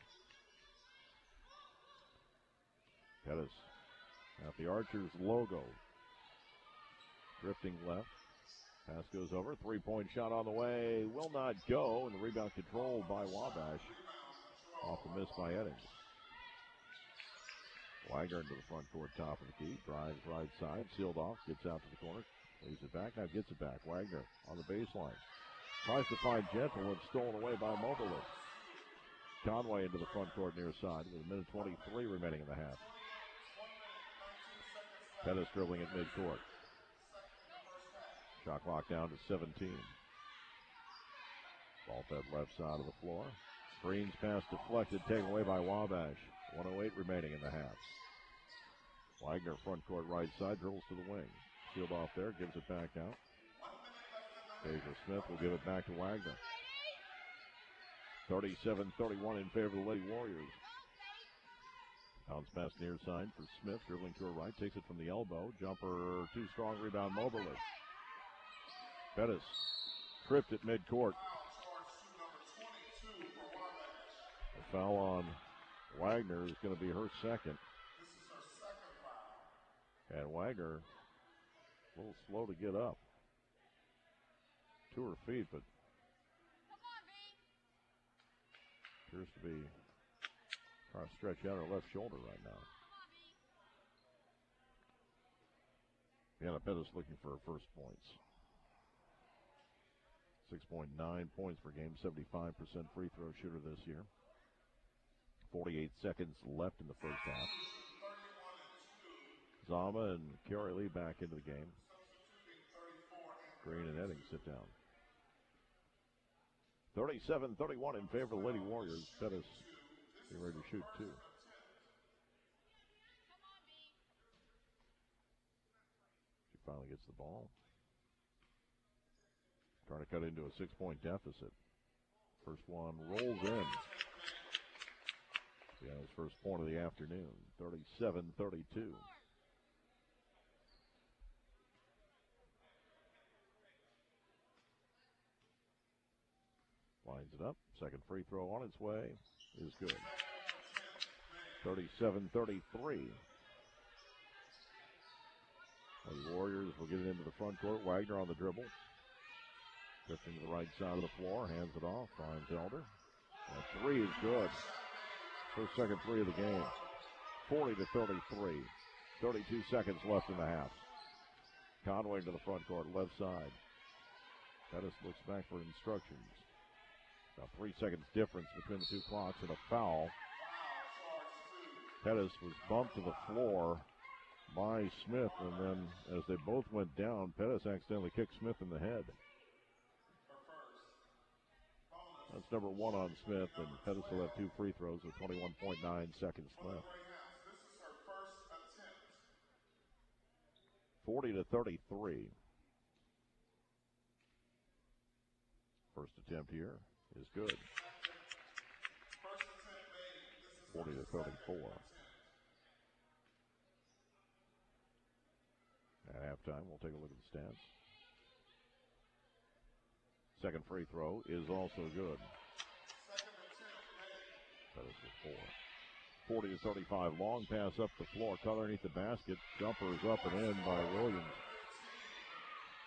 Speaker 2: Pettis at the Archers logo. Drifting left. Pass goes over. 3-point shot on the way. Will not go. And the rebound controlled by Wabash. Off the miss by Eddings. Wagner into the front court, top of the key. Drives right side. Sealed off. Gets out to the corner. Leaves it back. Now gets it back. Wagner on the baseline. Tries to find Gentle and stolen away by Mobley. Conway into the front court near side with a minute 23 remaining in the half. Pettis dribbling at midcourt. Shot clock down to 17. Ball fed left side of the floor. Green's pass deflected, taken away by Wabash. 1:08 remaining in the half. Wagner front court right side, dribbles to the wing. Sealed off there, gives it back out. Deja Smith will give it back to Wagner. 37-31 in favor of the Lady Warriors. Bounce pass near side for Smith, dribbling to her right, takes it from the elbow. Jumper, too strong, rebound Moberly. Pettis tripped at midcourt. The foul on Wagner is going to be her second. And Wagner a little slow to get up. To her feet, but appears to be trying to stretch out her left shoulder right now. Deanna Pettis looking for her first points. 6.9 points per game, 75% free throw shooter this year. 48 seconds left in the first half. Zama and Kerry Lee back into the game. Green and Eddings sit down. 37-31 in favor of the Lady Warriors. Pettis getting ready to shoot two. She finally gets the ball. Trying to cut into a 6-point deficit. First one rolls in. Yeah, his first point of the afternoon. 37-32. Lines it up. Second free throw on its way is good. 37-33. The Warriors will get it into the front court. Wagner on the dribble. Drifting to the right side of the floor. Hands it off. Finds Elder. That three is good. First second three of the game. 40-33. 32 seconds left in the half. Conway to the front court. Left side. Pettis looks back for instructions. About 3 seconds difference between the two clocks and a foul. Pettis was bumped to the floor by Smith, and then as they both went down, Pettis accidentally kicked Smith in the head. That's number one on Smith, and Pettis will have two free throws with 21.9 seconds left. 40-33. First attempt here is good. 40-34. At halftime, we'll take a look at the stats. Second free throw is also good. That is the 4. 40-35. Long pass up the floor. Cut underneath the basket. Jumper is up and in by Williams.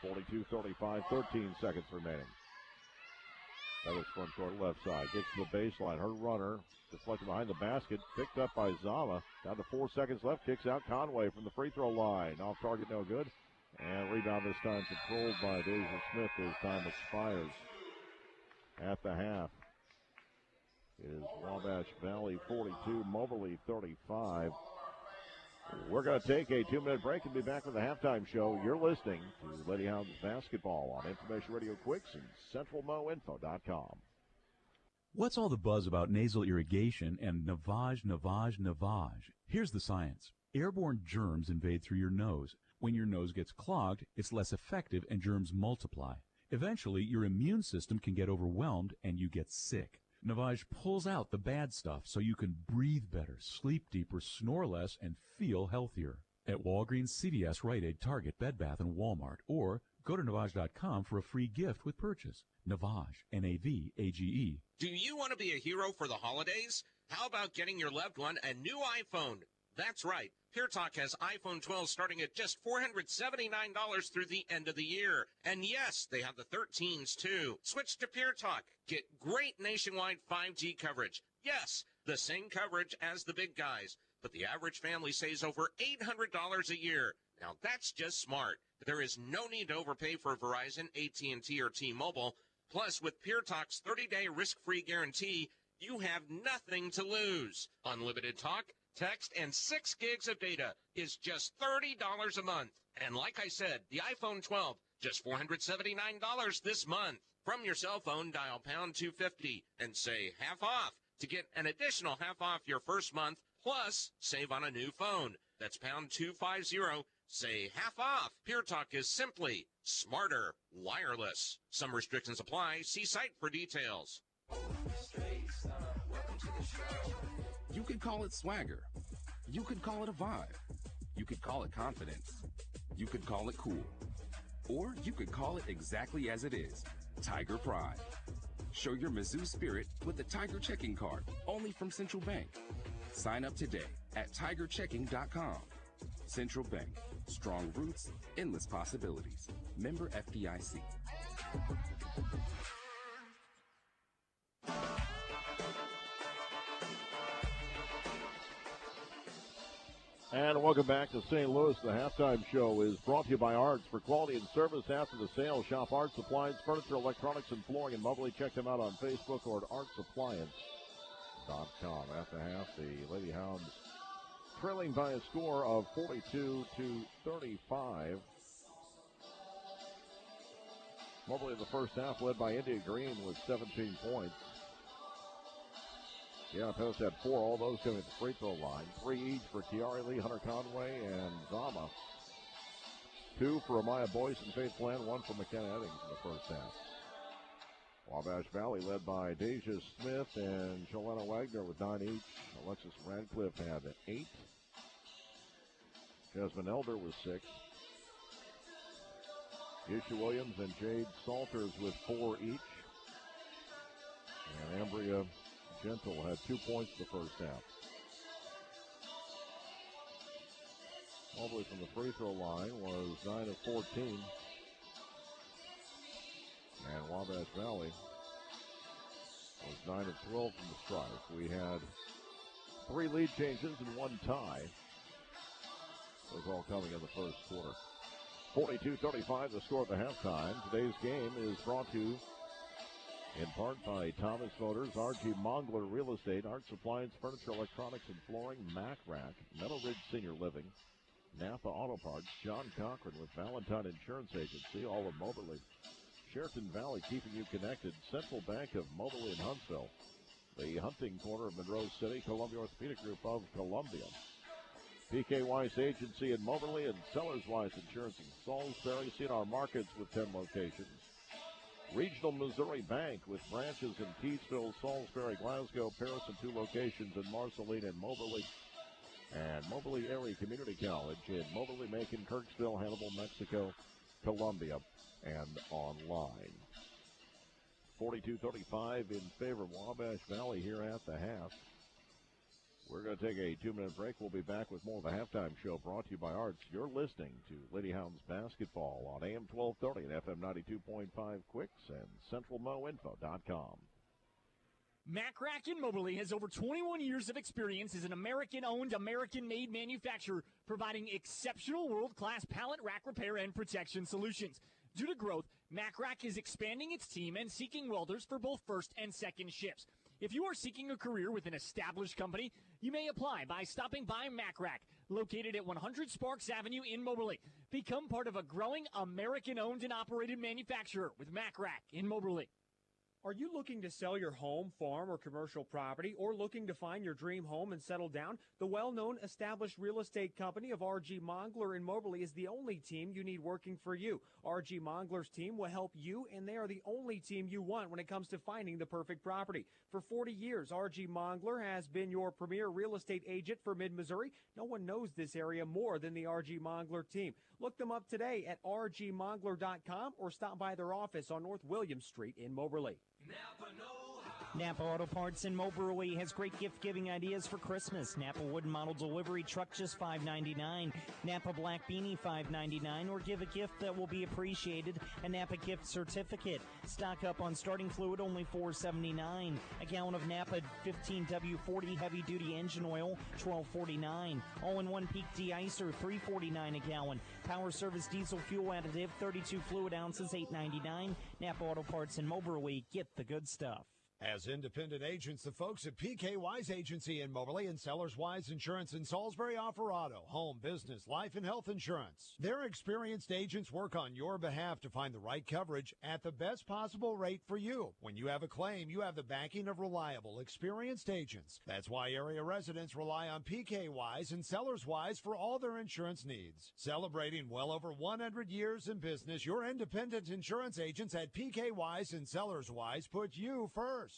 Speaker 2: 42-35. 13 seconds remaining. That is front court left side. Gets to the baseline. Her runner deflected behind the basket. Picked up by Zama. Down to 4 seconds left. Kicks out Conway from the free throw line. Off target, no good. And rebound this time controlled by Deja Smith as time expires. At the half is Wabash Valley 42, Moberly 35. We're going to take a 2-minute break and be back with the halftime show. You're listening to Lady Hounds basketball on Information Radio Quicks and CentralMoInfo.com.
Speaker 8: What's all the buzz about nasal irrigation and navage? Here's the science. Airborne germs invade through your nose. When your nose gets clogged, it's less effective and germs multiply. Eventually, your immune system can get overwhelmed and you get sick. Navage pulls out the bad stuff so you can breathe better, sleep deeper, snore less, and feel healthier. At Walgreens, CVS, Rite Aid, Target, Bed Bath, and Walmart. Or go to Navage.com for a free gift with purchase. Navage, N-A-V-A-G-E.
Speaker 9: Do you want to be a hero for the holidays? How about getting your loved one a new iPhone? That's right. Pure Talk has iPhone 12 starting at just $479 through the end of the year. And yes, they have the 13s too. Switch to Pure Talk. Get great nationwide 5G coverage. Yes, the same coverage as the big guys. But the average family saves over $800 a year. Now that's just smart. There is no need to overpay for Verizon, AT&T, or T-Mobile. Plus, with Pure Talk's 30-day risk-free guarantee, you have nothing to lose. Unlimited talk, text, and 6 gigs of data is just $30 a month. And like I said, the iPhone 12, just $479 this month. From your cell phone, dial pound 250 and say half off to get an additional half off your first month, plus save on a new phone. That's pound 250, say half off. Pure Talk is simply smarter wireless. Some restrictions apply. See site for details.
Speaker 10: You could call it swagger. You could call it a vibe. You could call it confidence. You could call it cool. Or you could call it exactly as it is, Tiger Pride. Show your Mizzou spirit with the Tiger Checking Card, only from Central Bank. Sign up today at tigerchecking.com. Central Bank, strong roots, endless possibilities. Member FDIC.
Speaker 2: And welcome back to St. Louis. The halftime show is brought to you by Arts. For quality and service after the sale, shop Arts Appliance, Furniture, Electronics, and Flooring in Moberly. Check them out on Facebook or at artsappliance.com. At the half, the Lady Hounds trailing by a score of 42-35. Moberly in the first half led by India Green with 17 points. Yeah, Post had 4, all those coming at the free throw line. 3 each for Kiara Lee, Hunter Conway, and Zama. 2 for Amaya Boyce and Faith Bland, 1 for McKenna Eddings in the first half. Wabash Valley led by Deja Smith and Shalana Wagner with 9 each. Alexis Radcliffe had 8. Jasmine Elder with 6. Isha Williams and Jade Salters with 4 each. And Ambria Gentle had 2 points in the first half. Mobley from the free throw line was 9 of 14. And Wabash Valley was 9 of 12 from the stripe. We had 3 lead changes and 1 tie. Those all coming in the first quarter. 42-35 the score at the halftime. Today's game is brought to you in part by Thomas Motors, R.G. Mongler Real Estate, Art Appliance, Furniture, Electronics, and Flooring, MACC, Meadow Ridge Senior Living, Napa Auto Parts, John Cochran with Valentine Insurance Agency, all of Moberly, Sheraton Valley keeping you connected, Central Bank of Moberly and Huntsville, the Hunting Corner of Monroe City, Columbia Orthopedic Group of Columbia, P.K. Weiss Agency in Moberly, and Sellers Weiss Insurance in Salisbury. See in our markets with 10 locations. Regional Missouri Bank with branches in Keysville, Salisbury, Glasgow, Paris, and 2 locations in Marceline and Moberly. And Moberly Area Community College in Moberly, Macon, Kirksville, Hannibal, Mexico, Columbia, and online. 42-35 in favor of Wabash Valley here at the half. We're going to take a 2-minute break. We'll be back with more of the halftime show brought to you by Arts. You're listening to Lady Hounds basketball on AM 1230 and FM 92.5 Quicks and CentralMoInfo.com.
Speaker 11: MACC in Moberly has over 21 years of experience as an American-owned, American-made manufacturer, providing exceptional world-class pallet rack repair and protection solutions. Due to growth, MACC is expanding its team and seeking welders for both first and second shifts. If you are seeking a career with an established company, you may apply by stopping by MACC, located at 100 Sparks Avenue in Moberly. Become part of a growing American-owned and operated manufacturer with MACC in Moberly.
Speaker 12: Are you looking to sell your home, farm, or commercial property, or looking to find your dream home and settle down? The well-known established real estate company of R.G. Mongler in Moberly is the only team you need working for you. R.G. Mongler's team will help you, and they are the only team you want when it comes to finding the perfect property. For 40 years, R.G. Mongler has been your premier real estate agent for Mid-Missouri. No one knows this area more than the R.G. Mongler team. Look them up today at rgmongler.com or stop by their office on North William Street in Moberly.
Speaker 7: Napa Auto Parts in Moberly has great gift-giving ideas for Christmas. Napa Wooden Model Delivery Truck just $5.99. Napa Black Beanie $5.99. Or give a gift that will be appreciated, a Napa gift certificate. Stock up on starting fluid, only $4.79. A gallon of Napa 15W40 heavy-duty engine oil, $12.49. All-in-one Peak de-icer, $3.49 a gallon. Power Service diesel fuel additive, 32 fluid ounces, $8.99. Napa Auto Parts in Moberly, get the good stuff.
Speaker 13: As independent agents, the folks at PK Wise Agency in Moberly and Sellers Wise Insurance in Salisbury offer auto, home, business, life, and health insurance. Their experienced agents work on your behalf to find the right coverage at the best possible rate for you. When you have a claim, you have the backing of reliable, experienced agents. That's why area residents rely on PK Wise and Sellers Wise for all their insurance needs. Celebrating well over 100 years in business, your independent insurance agents at PK Wise and Sellers Wise put you first.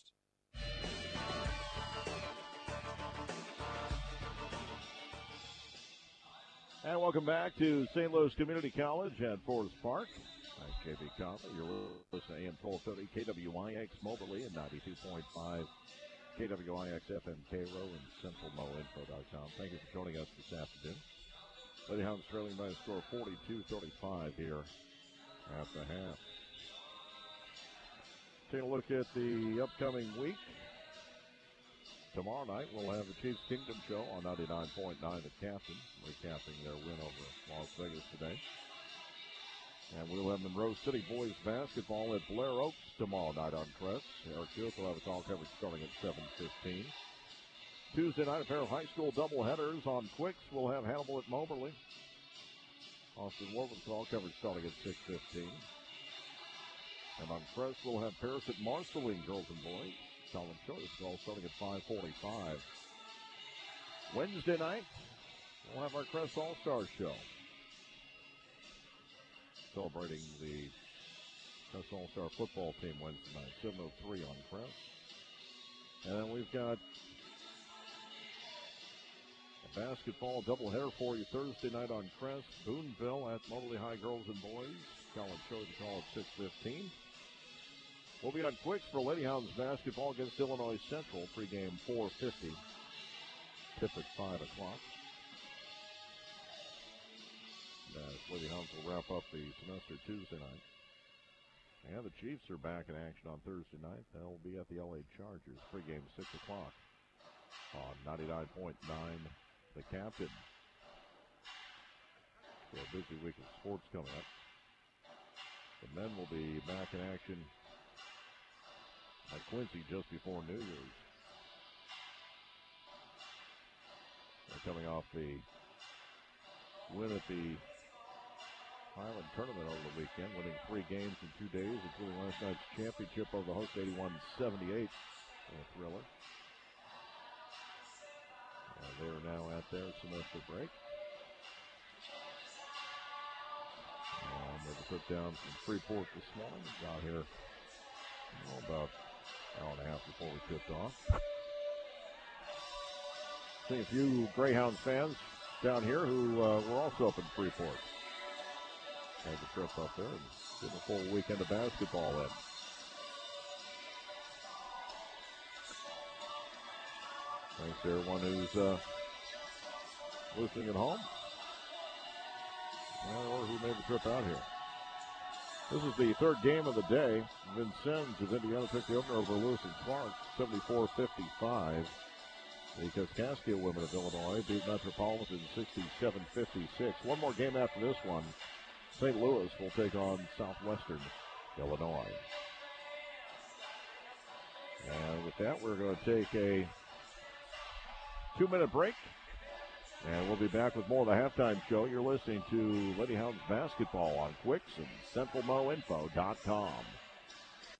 Speaker 2: And welcome back to St. Louis Community College at Forest Park. I'm JB Conley. You're listening to AM 1230 KWIX Moberly and 92.5 KWIX FM Cairo and CentralMoInfo.com. Thank you for joining us this afternoon. Lady Hounds trailing by a score of 42-35 here at the half. Take a look at the upcoming week. Tomorrow night we'll have the Chiefs Kingdom Show on 99.9 The Captain, recapping their win over Las Vegas today. And we'll have Monroe City boys basketball at Blair Oaks tomorrow night on Crest. Eric Fields will have a call coverage starting at 7:15. Tuesday night, a pair of high school doubleheaders on Quicks. We'll have Hannibal at Moberly. Austin Woven call coverage starting at 6:15. And on Crest, we'll have Paris at Marceline, girls and boys. Colin Choice call starting at 5:45. Wednesday night, we'll have our Crest All-Star Show. Celebrating the Crest All-Star football team Wednesday night, 7:03 on Crest. And then we've got a basketball doubleheader for you Thursday night on Crest. Boonville at Moberly High girls and boys. Colin Choice call at 6:15. We'll be on Quicks for Lady Hounds basketball against Illinois Central. Pregame 4:50. Tip at 5 o'clock. As Lady Hounds will wrap up the semester Tuesday night. And the Chiefs are back in action on Thursday night. They'll be at the LA Chargers. Pregame 6 o'clock on 99.9 The Captain. So a busy week of sports coming up. The men will be back in action at Quincy just before New Year's. They're coming off the win at the Highland Tournament over the weekend, winning 3 games in 2 days, including last night's championship over the host 81-78. A thriller. They are now at their semester break. And they were put down from Freeport this morning. Got here About an hour and a half before we tipped off. See a few Greyhounds fans down here who were also up in Freeport. Had the trip up there and did a full weekend of basketball in. Thanks to everyone who's listening at home or who made the trip out here. This is the third game of the day. Vincennes of Indiana took the opener over Lewis and Clark, 74-55. The Kaskaskia women of Illinois beat Metropolitan 67-56. One more game after this one. St. Louis will take on Southwestern Illinois. And with that, we're going to take a 2-minute break. And we'll be back with more of the halftime show. You're listening to Lady Hounds basketball on Quicks and CentralMoInfo.com.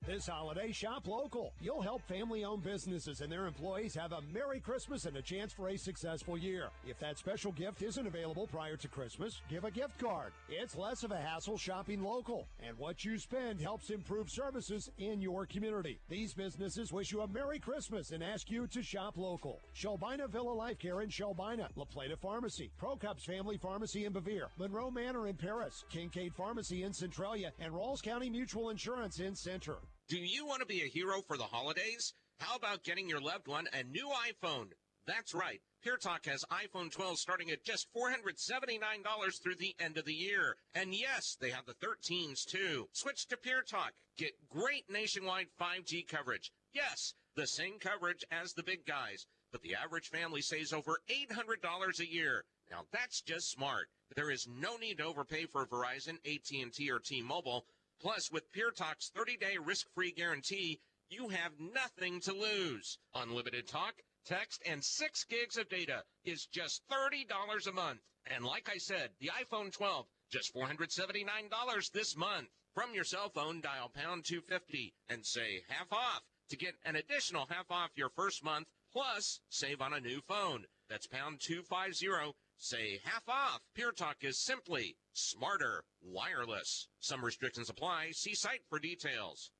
Speaker 13: This holiday, shop local. You'll help family-owned businesses and their employees have a Merry Christmas and a chance for a successful year. If that special gift isn't available prior to Christmas, give a gift card. It's less of a hassle shopping local, and what you spend helps improve services in your community. These businesses wish you a Merry Christmas and ask you to shop local. Shelbina Villa Life Care in Shelbina, La Plata Pharmacy, Procups Family Pharmacy in Bevier, Monroe Manor in Paris, Kincaid Pharmacy in Centralia, and Rawls County Mutual Insurance in Center.
Speaker 9: Do you want to be a hero for the holidays? How about getting your loved one a new iPhone? That's right. Pure Talk has iPhone 12 starting at just $479 through the end of the year. And yes, they have the 13s too. Switch to Pure Talk. Get great nationwide 5G coverage. Yes, the same coverage as the big guys. But the average family saves over $800 a year. Now that's just smart. There is no need to overpay for Verizon, AT&T, or T-Mobile. Plus, with Pure Talk's 30-day risk-free guarantee, you have nothing to lose. Unlimited talk, text, and 6 gigs of data is just $30 a month. And like I said, the iPhone 12, just $479 this month. From your cell phone, dial pound 250 and say half off to get an additional half off your first month, plus save on a new phone. That's pound 250. Say half off. Pure Talk is simply smarter wireless. Some restrictions apply. See site for details.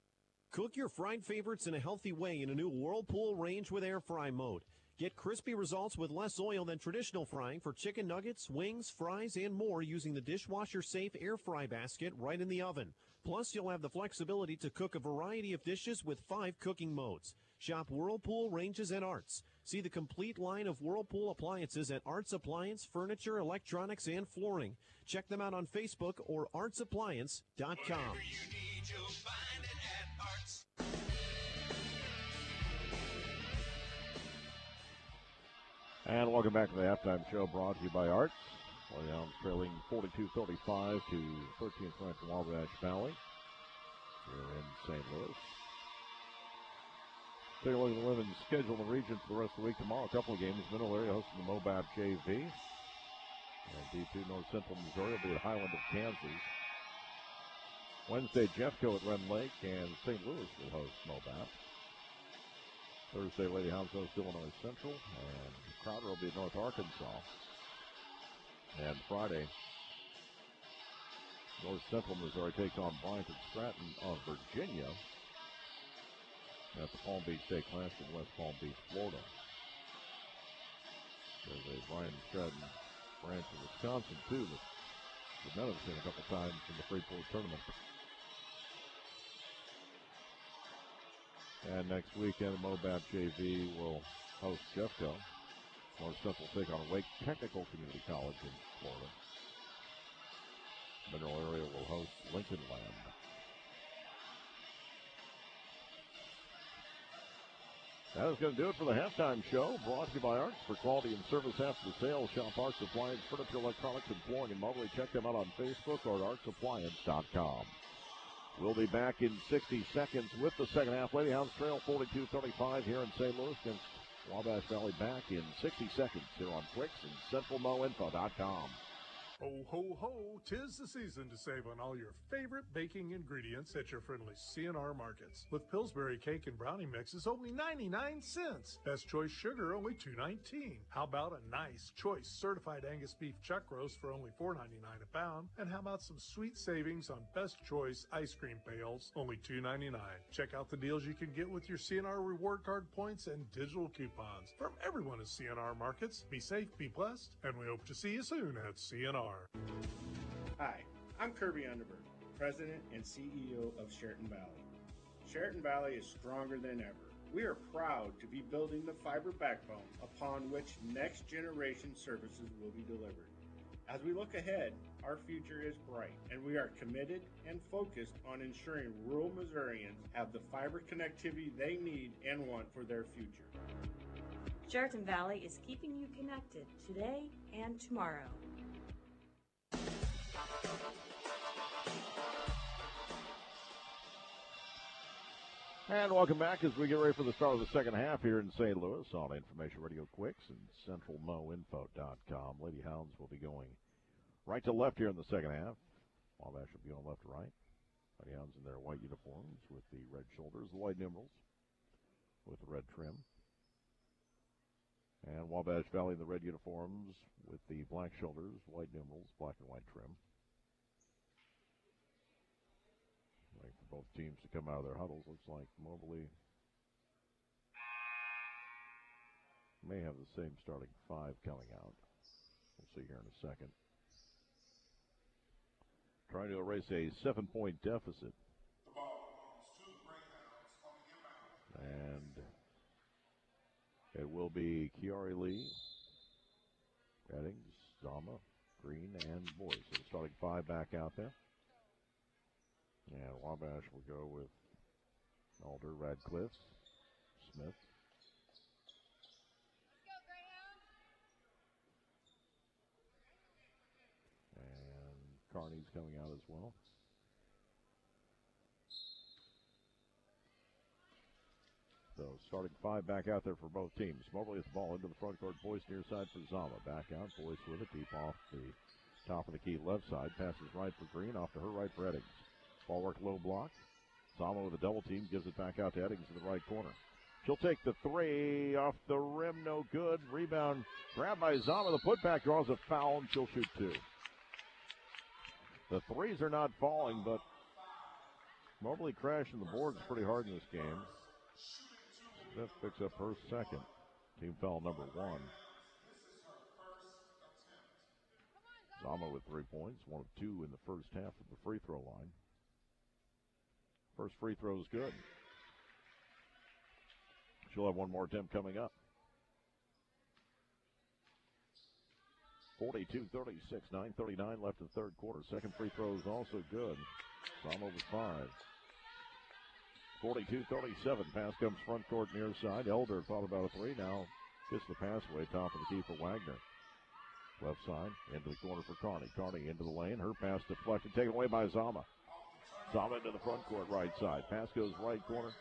Speaker 14: Cook your fried favorites in a healthy way in a new Whirlpool range with air fry mode. Get crispy results with less oil than traditional frying for chicken nuggets, wings, fries, and more using the dishwasher-safe air fry basket right in the oven. Plus, you'll have the flexibility to cook a variety of dishes with 5 cooking modes. Shop Whirlpool Ranges and Arts. See the complete line of Whirlpool appliances at Arts Appliance, Furniture, Electronics, and Flooring. Check them out on Facebook or artsappliance.com.
Speaker 6: Whatever you need, you'll find it at Arts.
Speaker 2: And welcome back to the halftime show brought to you by Arts. Lady Hounds trailing 42-35 to 13th ranked Wabash Valley here in St. Louis. Take a look at the women's schedule in the region for the rest of the week. Tomorrow, a couple of games. Middle area hosting the Moab JV. D2 North Central Missouri will be at Highland of Kansas. Wednesday, Jeffco at Red Lake, and St. Louis will host Moab. Thursday, Lady Hounds host Illinois Central, and Crowder will be at North Arkansas. And Friday, North Central Missouri takes on Bryant and Stratton of Virginia at the Palm Beach State Classic in West Palm Beach, Florida. There's a Bryant and Stratton branch of Wisconsin, too, that we've met have seen a couple times in the Freeport tournament. And next weekend, the Moab JV will host Jeffco. North Central will take on Wake Technical Community College in Florida. Mineral area will host Lincoln Land. That is going to do it for the halftime show. Brought to you by Arts. For quality and service after the sale, shop Arts Appliance, Furniture, Electronics, and Flooring in Mobley. Check them out on Facebook or at artsappliance.com. We'll be back in 60 seconds with the second half. Lady Hounds trail 42-35 here in St. Louis against Wabash Valley. Back in 60 seconds here on Quicks and CentralMoInfo.com.
Speaker 15: Ho, ho, ho, 'tis the season to save on all your favorite baking ingredients at your friendly C&R markets. With Pillsbury cake and brownie mixes only 99 cents. Best choice sugar only $2.19. How about a nice choice certified Angus beef chuck roast for only $4.99 a pound? And how about some sweet savings on best choice ice cream pails, only $2.99. Check out the deals you can get with your C&R reward card points and digital coupons. From everyone at C&R markets, be safe, be blessed, and we hope to see you soon at C&R.
Speaker 16: Hi, I'm Kirby Underberg, President and CEO of Sheraton Valley. Sheraton Valley is stronger than ever. We are proud to be building the fiber backbone upon which next generation services will be delivered. As we look ahead, our future is bright, and we are committed and focused on ensuring rural Missourians have the fiber connectivity they need and want for their future.
Speaker 17: Sheraton Valley is keeping you connected today and tomorrow.
Speaker 2: And welcome back as we get ready for the start of the second half here in St. Louis on Information Radio Quicks and CentralMoInfo.com. Lady Hounds will be going right to left here in the second half. Wabash will be going left to right. Lady Hounds in their white uniforms with the red shoulders, the white numerals with the red trim. And Wabash Valley in the red uniforms with the black shoulders, white numerals, black and white trim. Waiting for both teams to come out of their huddles. Looks like Moberly may have the same starting five coming out. We'll see here in a second. Trying to erase a 7-point deficit.
Speaker 6: The ball belongs to the Greyhounds on the inbound.
Speaker 2: And it will be Kiari Lee, Eddings, Zama, Green, and Boyce. So the starting five back out there. And Wabash will go with Alder, Radcliffe, Smith.
Speaker 1: Let's go, Greyhounds!
Speaker 2: And Carney's coming out as well. So starting five back out there for both teams. Moberly with the ball into the front court. Boyce near side for Zama. Back out. Boyce with it. Deep off the top of the key left side. Passes right for Green. Off to her right for Eddings. Ball work low block. Zama with a double team. Gives it back out to Eddings in the right corner. She'll take the three. Off the rim. No good. Rebound. Grabbed by Zama. The putback draws a foul. And she'll shoot two. The threes are not falling, but Moberly crashing the boards pretty hard in this game. Smith picks up her second. Team foul number one. Zama with 3 points, 1 of 2 in the first half of the free throw line. First free throw is good. She'll have one more attempt coming up. 42-36, 9:39 left in the third quarter. Second free throw is also good. Zama with 5. 42-37. Pass comes front court near side. Elder thought about a three. Now gets the pass away. Top of the key for Wagner. Left side. Into the corner for Carney. Carney into the lane. Her pass deflected. Taken away by Zama. Zama into the front court right side. Pass goes right corner.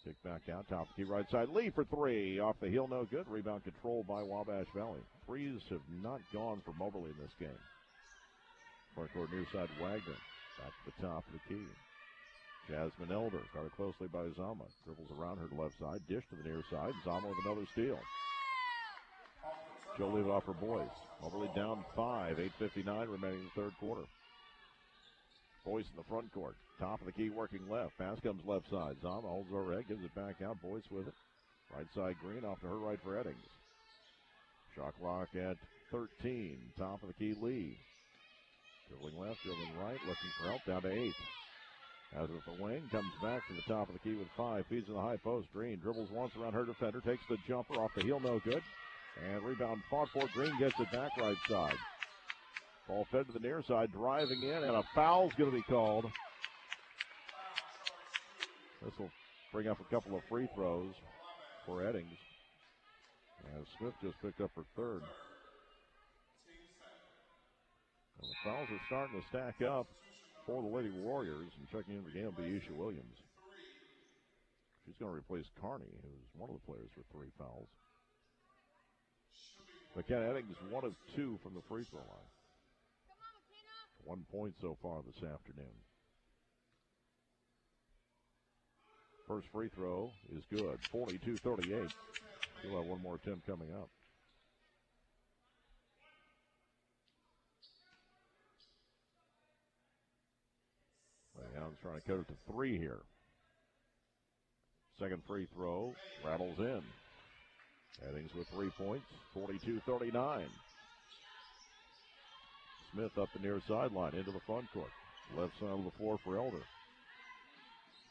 Speaker 2: Kick back out. Top of the key right side. Lee for three. Off the heel. No good. Rebound controlled by Wabash Valley. Threes have not gone for Moberly in this game. Front court near side. Wagner. Back to the top of the key. Jasmine Elder, guarded closely by Zama. Dribbles around her left side, dish to the near side. Zama with another steal. She'll leave it off for Boyce. Moberly down 5, 8:59 remaining in the third quarter. Boyce in the front court. Top of the key working left. Pass comes left side. Zama holds her head, gives it back out. Boyce with it. Right side Green off to her right for Eddings. Shot clock at 13. Top of the key Lee. Dribbling left, dribbling right, looking for help. Down to 8. Has it at the wing, comes back to the top of the key with 5, feeds in the high post. Green dribbles once around her defender, takes the jumper off the heel, no good. And rebound fought for. Green gets it back right side. Ball fed to the near side, driving in, and a foul's going to be called. This will bring up a couple of free throws for Eddings. And Smith just picked up her third. And the fouls are starting to stack up for the Lady Warriors, and checking in the game will be Isha Williams. She's going to replace Carney, who's one of the players with 3 fouls. McKenna Eddings 1 of 2 from the free throw line. 1 point so far this afternoon. First free throw is good. 42-38. We'll have one more attempt coming up. Greyhounds trying to cut it to 3 here. Second free throw rattles in. Headings with 3 points. 42-39. Smith up the near sideline into the front court. Left side of the floor for Elder.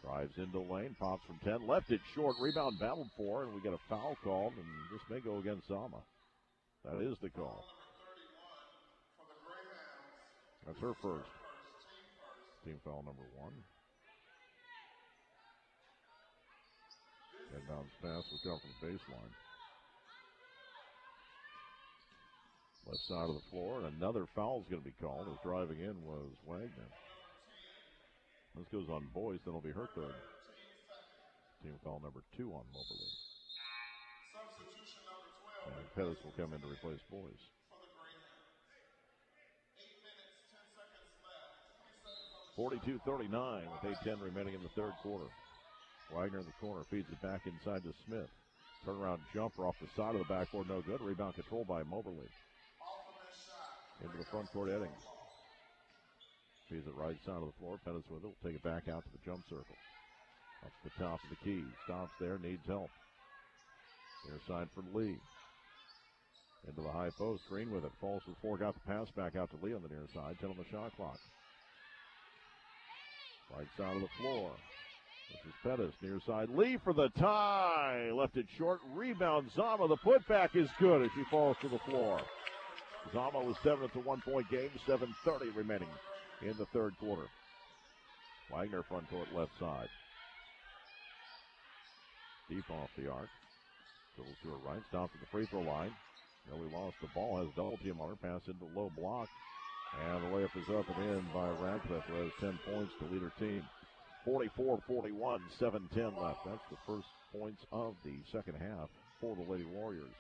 Speaker 2: Drives into lane, pops from 10, left it short, rebound battled for, and we get a foul called, and this may go against Zama. That is the call. That's her first. Team foul number 1. Inbounds pass will come from the baseline. Left side of the floor, and another foul is going to be called. As driving in was Wagner. This goes on Boyce, then it'll be her third. Team foul number 2 on Moberly. And Pettis will come in to replace Boyce. 42-39 with 8:10 remaining in the third quarter. Wagner in the corner feeds it back inside to Smith. Turnaround jumper off the side of the backboard, no good. Rebound controlled by Moberly. Into the front court, Eddings. Feeds it right side of the floor. Pettis with it. Will take it back out to the jump circle. Up to the top of the key. Stops there. Needs help. Near side for Lee. Into the high post. Green with it. Falls to the floor. Got the pass back out to Lee on the near side. 10 on the shot clock. Right side of the floor. This is Pettis. Near side. Lee for the tie. Left it short. Rebound. Zama. The putback is good as she falls to the floor. Zama was 7. It's a 1 point game. 7:30 remaining in the third quarter. Wagner front court left side. Deep off the arc. Dribbles to her right. Stops at the free throw line. Really lost the ball. Has double team on her. Pass into low block. And the layup is up and in by Radcliffe, who has 10 points to lead her team. 44-41. 7:10 left. That's the first points of the second half for the Lady Warriors.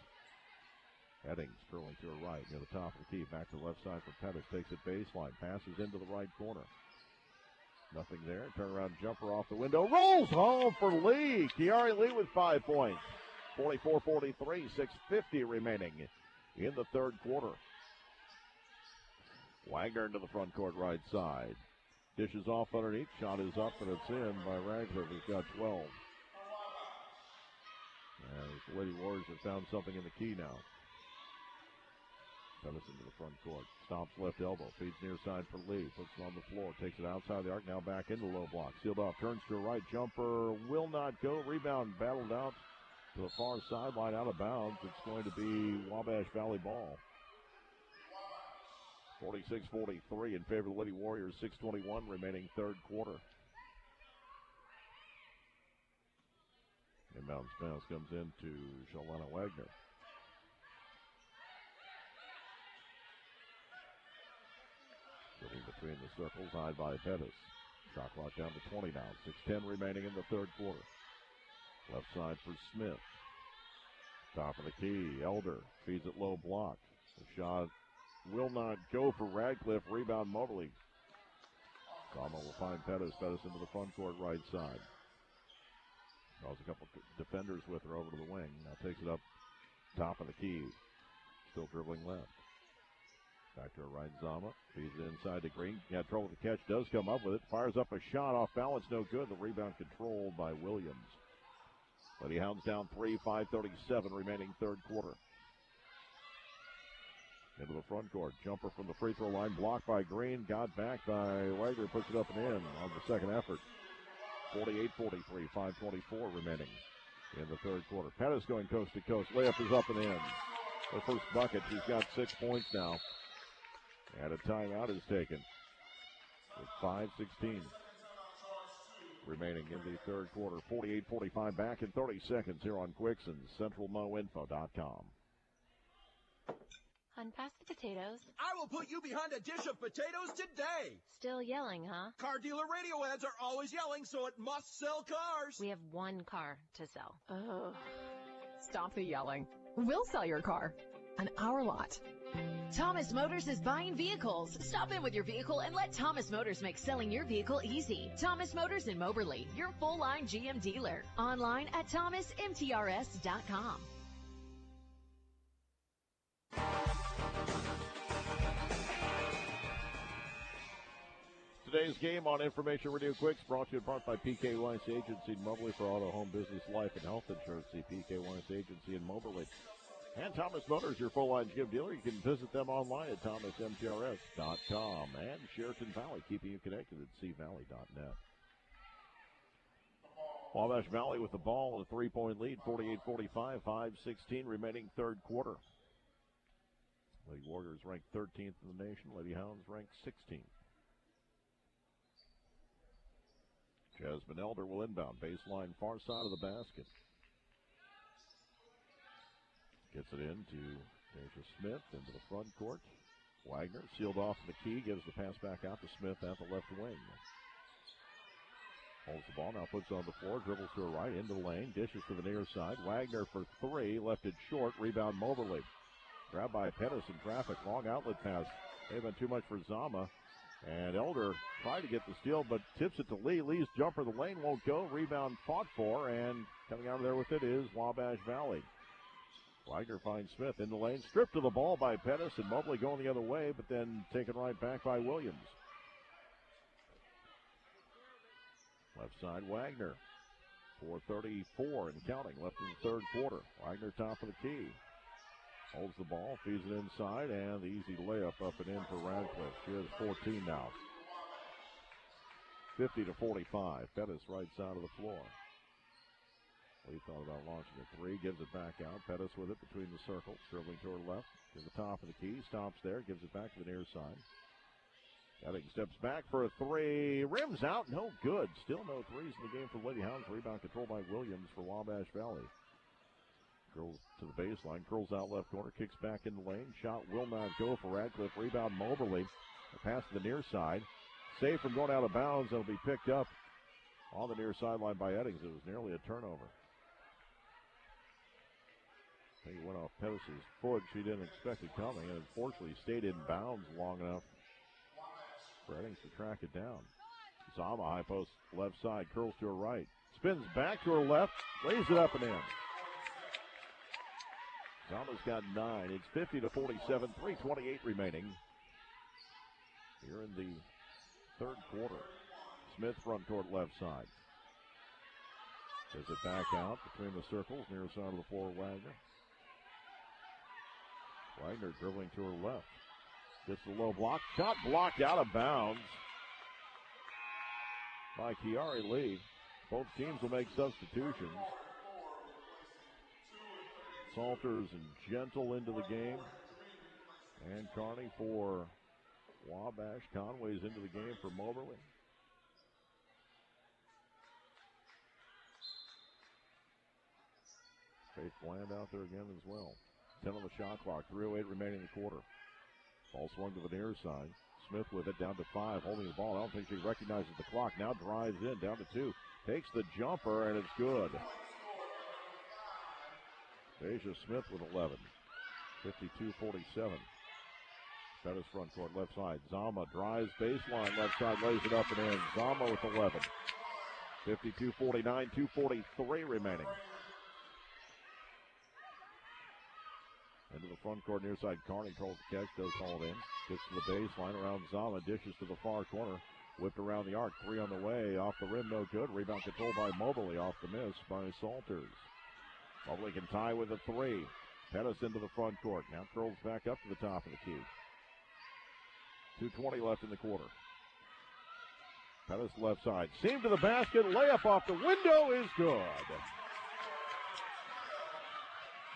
Speaker 2: Headings curling to her right near the top of the key. Back to the left side for Pettis. Takes it baseline. Passes into the right corner. Nothing there. Turnaround jumper off the window. Rolls home for Lee. Kiari Lee with 5 points. 44-43. 6:50 remaining in the third quarter. Wagner into the front court right side. Dishes off underneath. Shot is up and it's in by Radcliffe, who's got 12. As the Lady Warriors have found something in the key now. Pettis into the front court. Stomps left elbow. Feeds near side for Lee. Puts it on the floor. Takes it outside the arc. Now back into low block. Sealed off. Turns to her right. Jumper will not go. Rebound battled out to the far sideline. Out of bounds. It's going to be Wabash Valley ball. 46-43 in favor of the Lady Warriors. 6:21 remaining third quarter. Inbounds pass comes into Shalana Wagner. Sitting between the circles, high by Pettis. Shot clock down to 20 now. 6:10 remaining in the third quarter. Left side for Smith. Top of the key. Elder feeds it low block. The shot will not go for Radcliffe. Rebound Moberly. Zama will find Pettis. Pettis into the front court right side. Draws a couple defenders with her over to the wing. Now takes it up top of the key. Still dribbling left. Back to her right, Zama. Feeds it inside to Green. Got trouble with the catch. Does come up with it. Fires up a shot off balance. No good. The rebound controlled by Williams. Lady Hounds down 3. 5:37 remaining third quarter. Into the front court. Jumper from the free throw line. Blocked by Green. Got back by Wagner. Puts it up and in on the second effort. 48-43. 5:24 remaining in the third quarter. Pettis going coast to coast. Layup is up and in. The first bucket. She's got 6 points now. And a timeout is taken with 5:16 remaining in the third quarter. 48-45 back in 30 seconds here on Quicks and CentralMoInfo.com.
Speaker 18: Unpass the potatoes.
Speaker 19: I will put you behind a dish of potatoes today.
Speaker 18: Still yelling, huh?
Speaker 19: Car dealer radio ads are always yelling, so it must sell cars.
Speaker 18: We have one car to sell.
Speaker 20: Stop the yelling. We'll sell your car. on our lot.
Speaker 21: Thomas Motors is buying vehicles. Stop in with your vehicle and let Thomas Motors make selling your vehicle easy. Thomas Motors in Moberly, your full-line GM dealer. Online at thomasmtrs.com.
Speaker 2: Today's game on Information Radio Quicks brought to you in part by PK Weiss Agency in Moberly for auto, home, business, life, and health insurance. See PK Weiss Agency in Moberly. And Thomas Motors, your full-line GM dealer. You can visit them online at thomasmtrs.com. And Sheraton Valley, keeping you connected at cvalley.net. Wabash Valley with the ball and a 3-point lead, 48-45, 5:16 remaining third quarter. Lady Warriors ranked 13th in the nation. Lady Hounds ranked 16th. Jasmine Elder will inbound. Baseline far side of the basket. Gets it in to Deja Smith into the front court. Wagner sealed off the key. Gives the pass back out to Smith at the left wing. Holds the ball, now puts it on the floor. Dribbles to her right, into the lane. Dishes to the near side. Wagner for three. Left it short. Rebound Moberly. Grabbed by Pettis in traffic. Long outlet pass. May have been too much for Zama. And Elder tried to get the steal, but tips it to Lee. Lee's jumper, the lane won't go. Rebound fought for, and coming out of there with it is Wabash Valley. Wagner finds Smith in the lane. Stripped of the ball by Pettis, and Mobley going the other way, but then taken right back by Williams. Left side, Wagner. 4:34 and counting left in the third quarter. Wagner top of the key. Holds the ball, feeds it inside, and the easy layup up and in for Radcliffe. She has 14 now. 50-45. Pettis right side of the floor. Lee thought about launching a three, gives it back out. Pettis with it between the circles, dribbling to her left. To the top of the key, stops there, gives it back to the near side. Edding steps back for a three. Rims out, no good. Still no threes in the game for Lady Hounds. Rebound controlled by Williams for Wabash Valley. Girls to the baseline, curls out left corner, kicks back in the lane. Shot will not go for Radcliffe. Rebound Moberly. A pass to the near side. Saved from going out of bounds. It'll be picked up on the near sideline by Eddings. It was nearly a turnover. I think it went off Pettis' foot. She didn't expect it coming, and unfortunately stayed in bounds long enough for Eddings to track it down. Zama, high post, left side, curls to her right. Spins back to her left, lays it up and in. Zama's got 9. It's 50-47, 3:28 remaining here in the third quarter. Smith front court left side. Gives it back out between the circles, near side of the floor, Wagner. Wagner dribbling to her left. Gets the low block. Shot blocked out of bounds by Kiari Lee. Both teams will make substitutions. Salters and Gentle into the game. And Carney for Wabash. Conway's into the game for Moberly. Faith Bland out there again as well. 10 on the shot clock. 3:08 remaining in the quarter. Ball swung to the near side. Smith with it down to 5, holding the ball. I don't think she recognizes the clock. Now drives in, down to 2. Takes the jumper, and it's good. Deja Smith with 11. 52-47. Pettis front court left side. Zama drives baseline left side, lays it up and in. Zama with 11. 52-49, 2:43 remaining. Into the front court near side. Carney calls the catch, does haul it in. Gets to the baseline around Zama, dishes to the far corner. Whipped around the arc, 3 on the way. Off the rim, no good. Rebound controlled by Moberly, off the miss by Salters. Moberly can tie with a 3. Pettis into the front court. Now curls back up to the top of the key. 2:20 left in the quarter. Pettis left side. Seam to the basket. Layup off the window is good.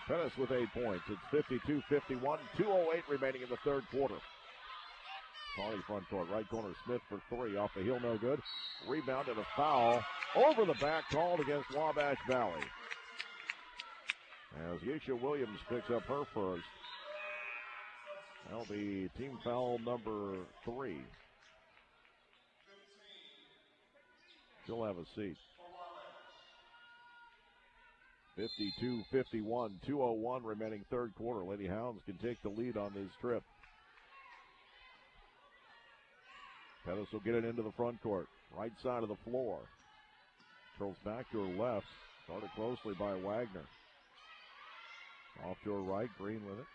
Speaker 2: Pettis with 8 points. It's 52-51. 2:08 remaining in the third quarter. Carney front court. Right corner. Smith for 3. Off the heel, no good. Rebound and a foul. Over the back, called against Wabash Valley. As Yesha Williams picks up her first. That'll be team foul number 3. She'll have a seat. 52-51, 2:01 remaining third quarter. Lady Hounds can take the lead on this trip. Pettis will get it into the front court. Right side of the floor. Curls back to her left. Guarded closely by Wagner. Off to her right. Green with it.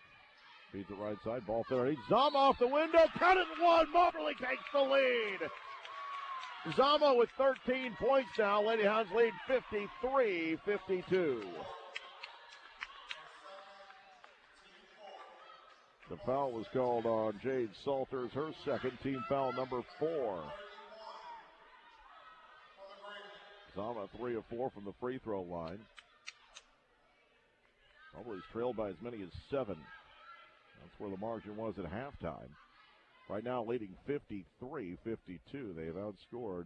Speaker 2: Feeds it right side. Ball 30. Zama off the window. Cut it one. Moberly takes the lead. Zama with 13 points now. Lady Hounds lead 53-52. The foul was called on Jade Salters, her second, team foul number 4. Zama 3 of 4 from the free throw line. Moberly's trailed by as many as 7. That's where the margin was at halftime. Right now leading 53-52. They've outscored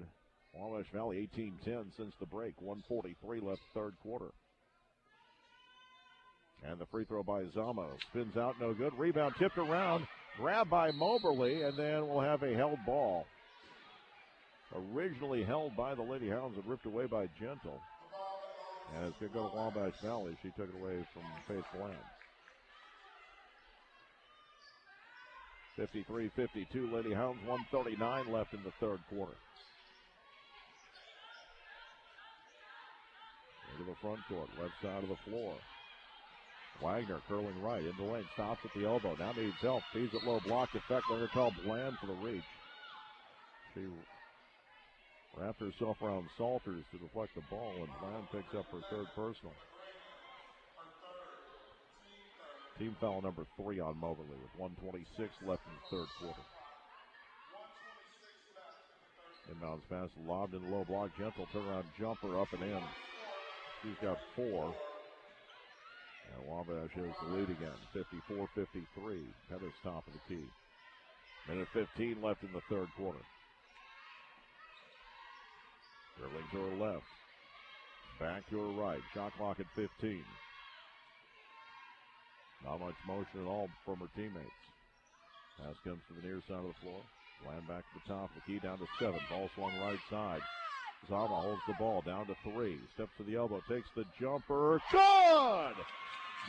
Speaker 2: Wabash Valley 18-10 since the break. 1:43 left third quarter. And the free throw by Zama. Spins out, no good. Rebound tipped around. Grabbed by Moberly, and then we'll have a held ball. Originally held by the Lady Hounds and ripped away by Gentle. And it's going to go to Wabash Valley. She took it away from Faith Bland. 53-52, Lady Hounds, 1:39 left in the third quarter. Into the front court, left side of the floor. Wagner curling right, into the lane, stops at the elbow, now needs help, feeds it low, blocked effect, they're going to call Bland for the reach. She wrapped herself around Salters to deflect the ball, and Bland picks up her third personal. Team foul number 3 on Moberly with 1:26 left in the third quarter. Inbounds pass lobbed in the low block. Gentle turnaround jumper up and in. She's got 4. And Wabash has the lead again, 54-53. Pettis top of the key. Minute 15 left in the third quarter. Dribbling to her left. Back to her right. Shot clock at 15. Not much motion at all from her teammates. Pass comes to the near side of the floor. Land back to the top of the key, down to 7. Ball swung right side. Zama holds the ball, down to 3. Steps to the elbow, takes the jumper. Good!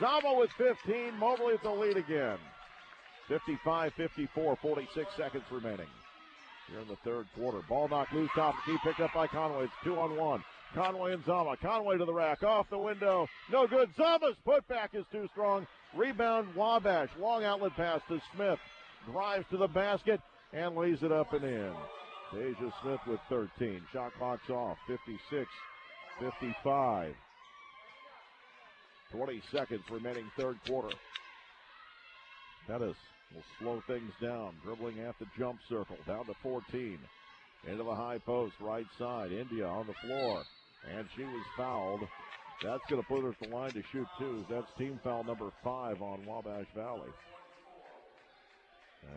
Speaker 2: Zama with 15. Moberly with the lead again. 55-54, 46 seconds remaining. Here in the third quarter. Ball knocked loose, top of the key, picked up by Conway. It's 2-on-1. Conway and Zama. Conway to the rack, off the window. No good. Zama's putback is too strong. Rebound Wabash. Long outlet pass to Smith. Drives to the basket and lays it up and in. Deja Smith with 13. Shot clock's off. 56-55. 20 seconds remaining third quarter. Pettis will slow things down. Dribbling at the jump circle. Down to 14. Into the high post. Right side. India on the floor. And she was fouled. That's going to put her at the line to shoot 2. That's team foul number 5 on Wabash Valley.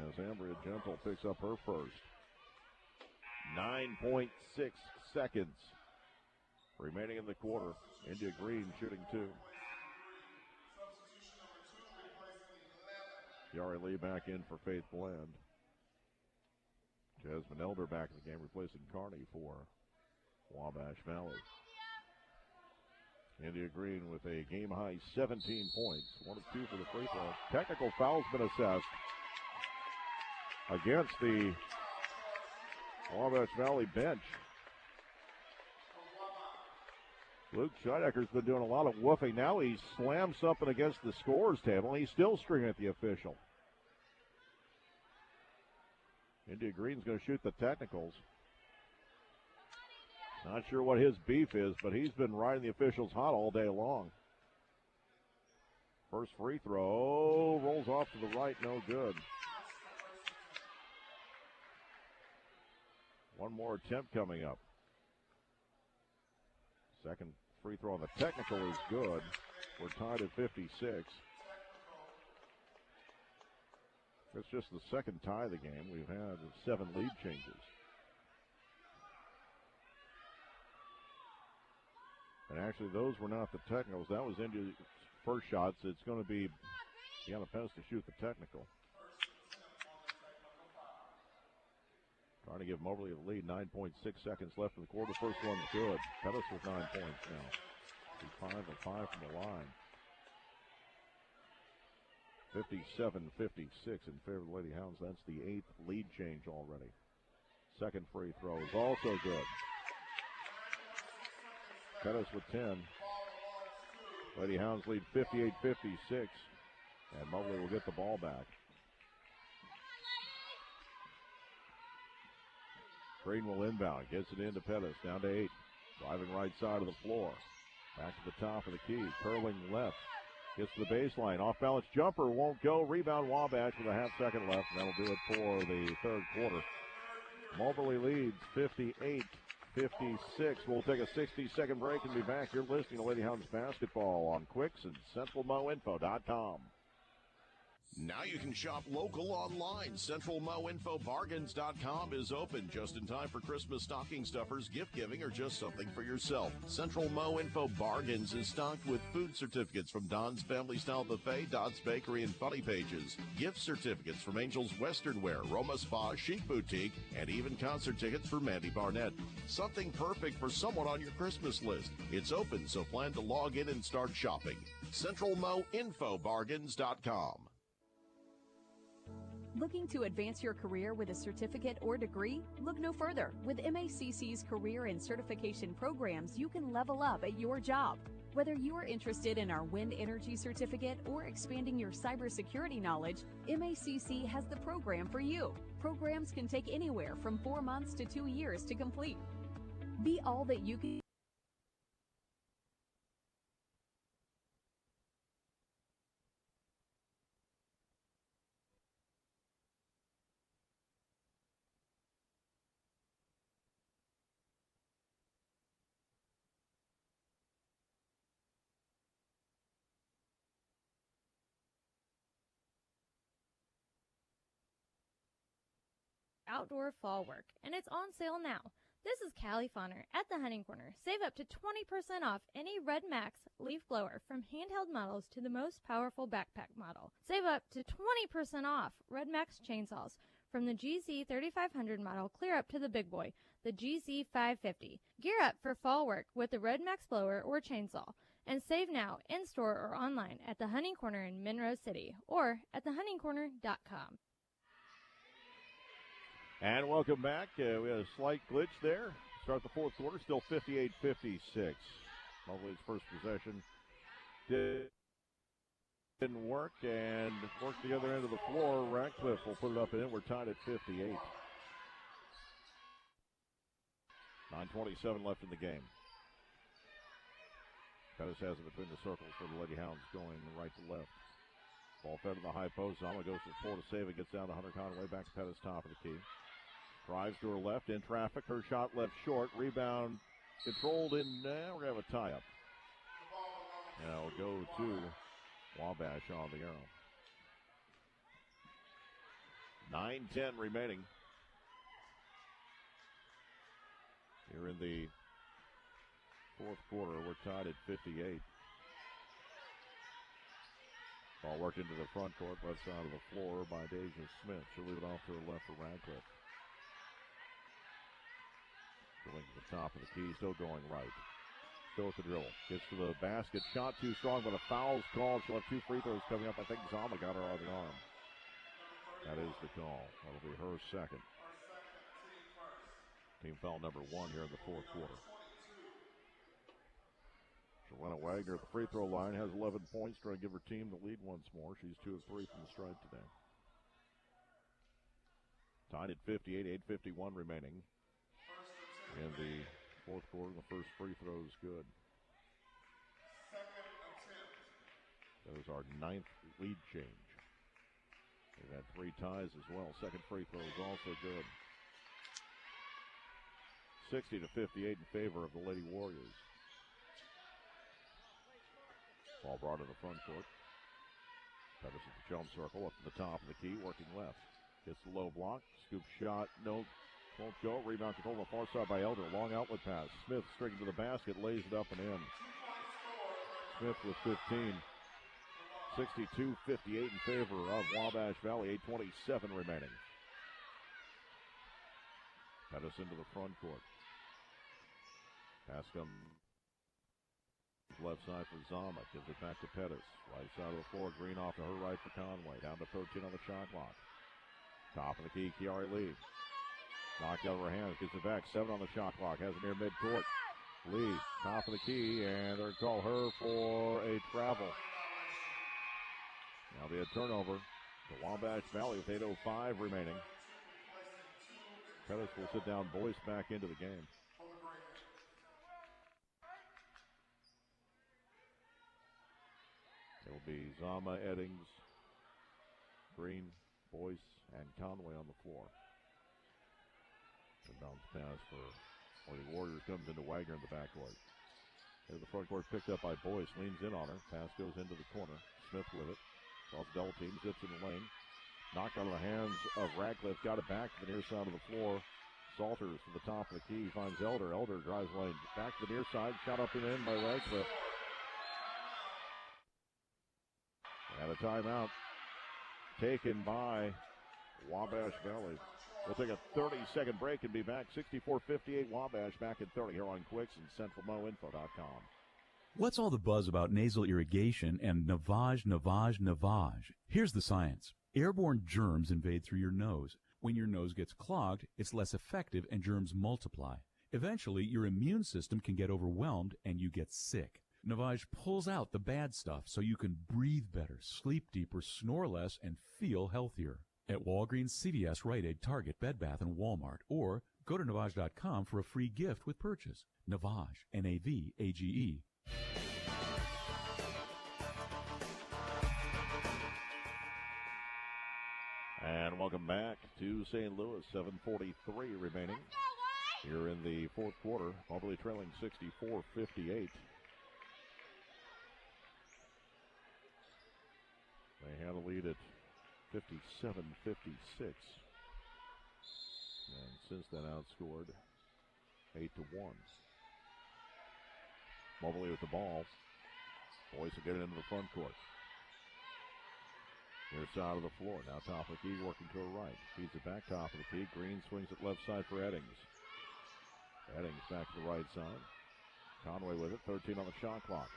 Speaker 2: As Ambria Gentle picks up her first. 9.6 seconds remaining in the quarter. India Green shooting 2. Yari Lee back in for Faith Bland. Jasmine Elder back in the game, replacing Carney for Wabash Valley. India Green with a game-high 17 points. 1 of 2 for the free throw. Technical foul's been assessed against the Wabash Valley bench. Luke Scheidecker's been doing a lot of woofing. Now he slams something against the scorer's table, and he's still screaming at the official. India Green's going to shoot the technicals. Not sure what his beef is, but he's been riding the officials hot all day long. First free throw rolls off to the right, no good. One more attempt coming up. Second free throw on the technical is good. We're tied at 56. It's just the second tie of the game. We've had 7 lead changes. And actually, those were not the technicals. That was India's first shots. It's going to be Deanna Pettis to shoot the technical. Trying to give Moberly the lead. 9.6 seconds left in the quarter. First one's good. Pettis with 9 points now. 5 of 5 from the line. 57-56 in favor of the Lady Hounds. That's the 8th lead change already. Second free throw is also good. Pettis with 10. Lady Hounds lead 58-56, and Mobley will get the ball back. Green will inbound, gets it into Pettis, down to 8. Driving right side of the floor. Back to the top of the key, curling left. Gets to the baseline, off-balance jumper, won't go. Rebound Wabash with a half second left, and that'll do it for the third quarter. Moberly leads 58-56. We'll take a 60-second break and be back. You're listening to Lady Hounds basketball on Quicks and CentralMoInfo.com.
Speaker 4: Now you can shop local online. CentralMoInfoBargains.com is open just in time for Christmas stocking stuffers, gift giving, or just something for yourself. Central Mo Info Bargains is stocked with food certificates from Don's Family Style Buffet, Dodd's Bakery, and Funny Pages. Gift certificates from Angel's Western Wear, Roma Spa, Chic Boutique, and even concert tickets for Mandy Barnett. Something perfect for someone on your Christmas list. It's open, so plan to log in and start shopping. CentralMoInfoBargains.com.
Speaker 20: Looking to advance your career with a certificate or degree? Look no further. With MACC's career and certification programs, you can level up at your job. Whether you are interested in our wind energy certificate or expanding your cybersecurity knowledge, MACC has the program for you. Programs can take anywhere from 4 months to 2 years to complete. Be all that you can.
Speaker 1: Outdoor fall work, and it's on sale now. This is Callie Fonner at the Hunting Corner. Save up to 20% off any Red Max leaf blower, from handheld models to the most powerful backpack model. Save up to 20% off Red Max chainsaws, from the GZ 3500 model clear up to the big boy, the GZ 550. Gear up for fall work with the Red Max blower or chainsaw, and save now in-store or online at the Hunting Corner in Monroe City or at thehuntingcorner.com.
Speaker 2: And welcome back. We had a slight glitch there. Start the fourth quarter, still 58-56. Mobley's first possession didn't work, and worked the other end of the floor. Ratcliffe will put it up and in. We're tied at 58. 9:27 left in the game. Pettis has it between the circles for the Lady Hounds, going right to left. Ball fed to the high post. Zama goes to the floor to save it. Gets down to Hunter Conway. Back to Pettis, top of the key. Drives to her left, in traffic. Her shot left short. Rebound controlled in. We're going to have a tie-up. Now we'll go to Wabash on the arrow. 9:10 remaining. Here in the fourth quarter, we're tied at 58. Ball worked into the front court, left side of the floor by Deja Smith. She'll leave it off to her left for Radcliffe. Going to the top of the key, still going right. Still at the dribble. Gets to the basket. Shot too strong, but a foul's called. She'll have 2 free throws coming up. I think Zama got her on the arm. That is the call. That'll be her second. Team foul number 1 here in the fourth quarter. Joanna Wagner at the free throw line has 11 points, trying to give her team the lead once more. She's 2 of 3 from the stripe today. Tied at 58, 8:51 remaining. In the fourth quarter, the first free throw is good. That was our 9th lead change. They've had 3 ties as well. Second free throw is also good. 60-58 in favor of the Lady Warriors. Ball brought in the front court. Pettis at the jump circle, up to the top of the key, working left. Gets the low block, scoop shot, no, won't go. Rebound control on the far side by Elder. Long outlet pass. Smith straight to the basket, lays it up and in. Smith with 15. 62-58 in favor of Wabash Valley. 8:27 remaining. Pettis into the front court. Pass comes Left side for Zama. Gives it back to Pettis. Right side of the floor. Green off to her right for Conway. Down to 13 on the shot clock. Top of the key. Kiari Lee. Knocked out of her hands. Gets it back. 7 on the shot clock. Has it near midcourt. Lee. Top of the key. And they're going to call her for a travel. Now be a turnover. The Wabash Valley with 8:05 remaining. Pettis will sit down. Boyce back into the game. It'll be Zama, Eddings, Green, Boyce, and Conway on the floor. The bounce pass for the Warriors comes into Wagner in the backcourt. Into the front court, picked up by Boyce, leans in on her. Pass goes into the corner. Smith with it. Off the double team, zips in the lane. Knocked out of the hands of Radcliffe. Got it back to the near side of the floor. Salters to the top of the key. Finds Elder. Elder drives lane back to the near side. Shot up and in by Radcliffe. And a timeout taken by Wabash Valley. We'll take a 30-second break and be back. 64-58 Wabash back at 30 here on Quicks and CentralMoInfo.com.
Speaker 8: What's all the buzz about nasal irrigation and Navage? Here's the science. Airborne germs invade through your nose. When your nose gets clogged, it's less effective and germs multiply. Eventually, your immune system can get overwhelmed and you get sick. Navage pulls out the bad stuff so you can breathe better, sleep deeper, snore less, and feel healthier. At Walgreens, CVS, Rite Aid, Target, Bed Bath, and Walmart. Or go to Navage.com for a free gift with purchase. Navage, N-A-V-A-G-E.
Speaker 2: And welcome back to St. Louis. 7:43 remaining here in the fourth quarter. Moberly trailing 64-58. They had a lead at 57-56. And since then outscored 8-1. Moberly with the ball. Boyce will get it into the front court. Near side of the floor. Now top of the key, working to her right. Feeds it back top of the key. Green swings it left side for Eddings. Eddings back to the right side. Conway with it. 13 on the shot clock.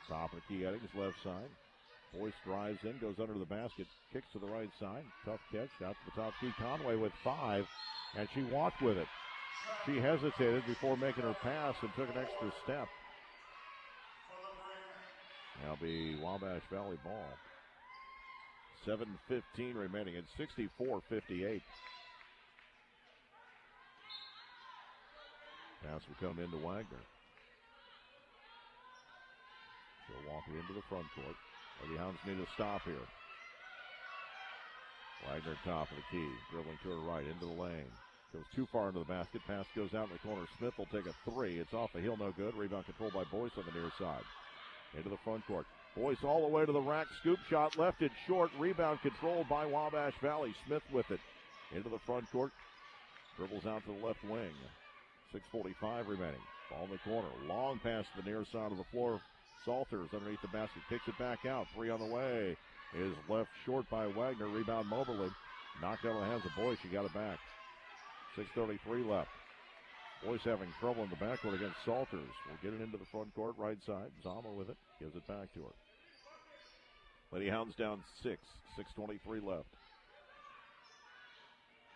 Speaker 2: Top of the key, Eddings left side. Boyce drives in, goes under the basket, kicks to the right side. Tough catch. Out to the top key. Conway with 5, and she walked with it. She hesitated before making her pass and took an extra step. That'll be Wabash Valley ball. 7:15 remaining. It's 64-58. Pass will come into Wagner. She'll walk it into the front court. The Hounds need a stop here. Wagner top of the key. Dribbling to her right into the lane. Goes too far into the basket. Pass goes out in the corner. Smith will take a 3. It's off the heel, no good. Rebound controlled by Boyce on the near side. Into the front court. Boyce all the way to the rack. Scoop shot left it short. Rebound controlled by Wabash Valley. Smith with it. Into the front court. Dribbles out to the left wing. 6:45 remaining. Ball in the corner. Long pass to the near side of the floor. Salters underneath the basket. Kicks it back out. 3 on the way. Is left short by Wagner. Rebound Moberly. Knocked out of the hands of Boyce. She got it back. 6:33 left. Boyce having trouble in the backcourt against Salters. Will get it into the front court, right side. Zama with it. Gives it back to her. Lady Hounds down 6. 6:23 left.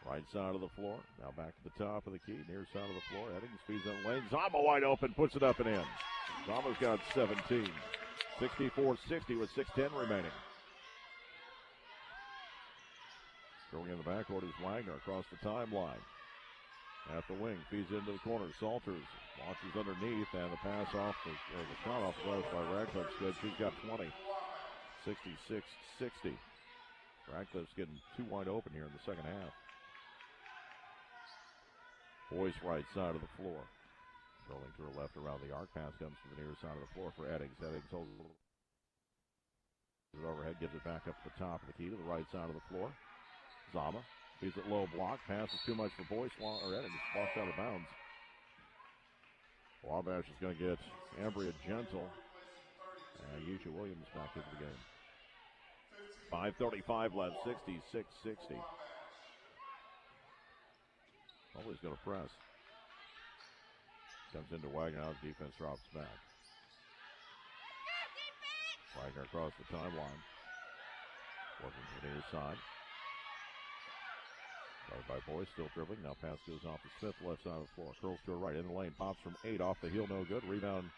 Speaker 2: Right side of the floor. Now back to the top of the key. Near side of the floor. Eddings feeds in the lane. Zama wide open. Puts it up and in. Zama's got 17. 64-60 with 6:10 remaining. Going in the backcourt is Wagner across the timeline. At the wing, feeds into the corner. Salters launches underneath, and the pass off the shot off the glass by Radcliffe's good. She's got 20. 66-60. Radcliffe's getting too wide open here in the second half. Boyce right side of the floor. Rolling to her left around the arc. Pass comes to the near side of the floor for Eddings. Eddings holds it overhead, gives it back up to the top of the key to the right side of the floor. Zama feeds it low block. Pass is too much for Boyce. Eddings walks out of bounds. Wabash is going to get Ambria Gentle and Yusha Williams back into the game. 5:35 left. 66-60. Always going to press. Comes into Wagner. Now the defense drops back. Wagner across the timeline. Working to the near side. Guarded by Boyce, still dribbling. Now pass goes off to Smith, left side of the floor. Curls to her right, in the lane. Pops from 8, off the heel, no good. Rebound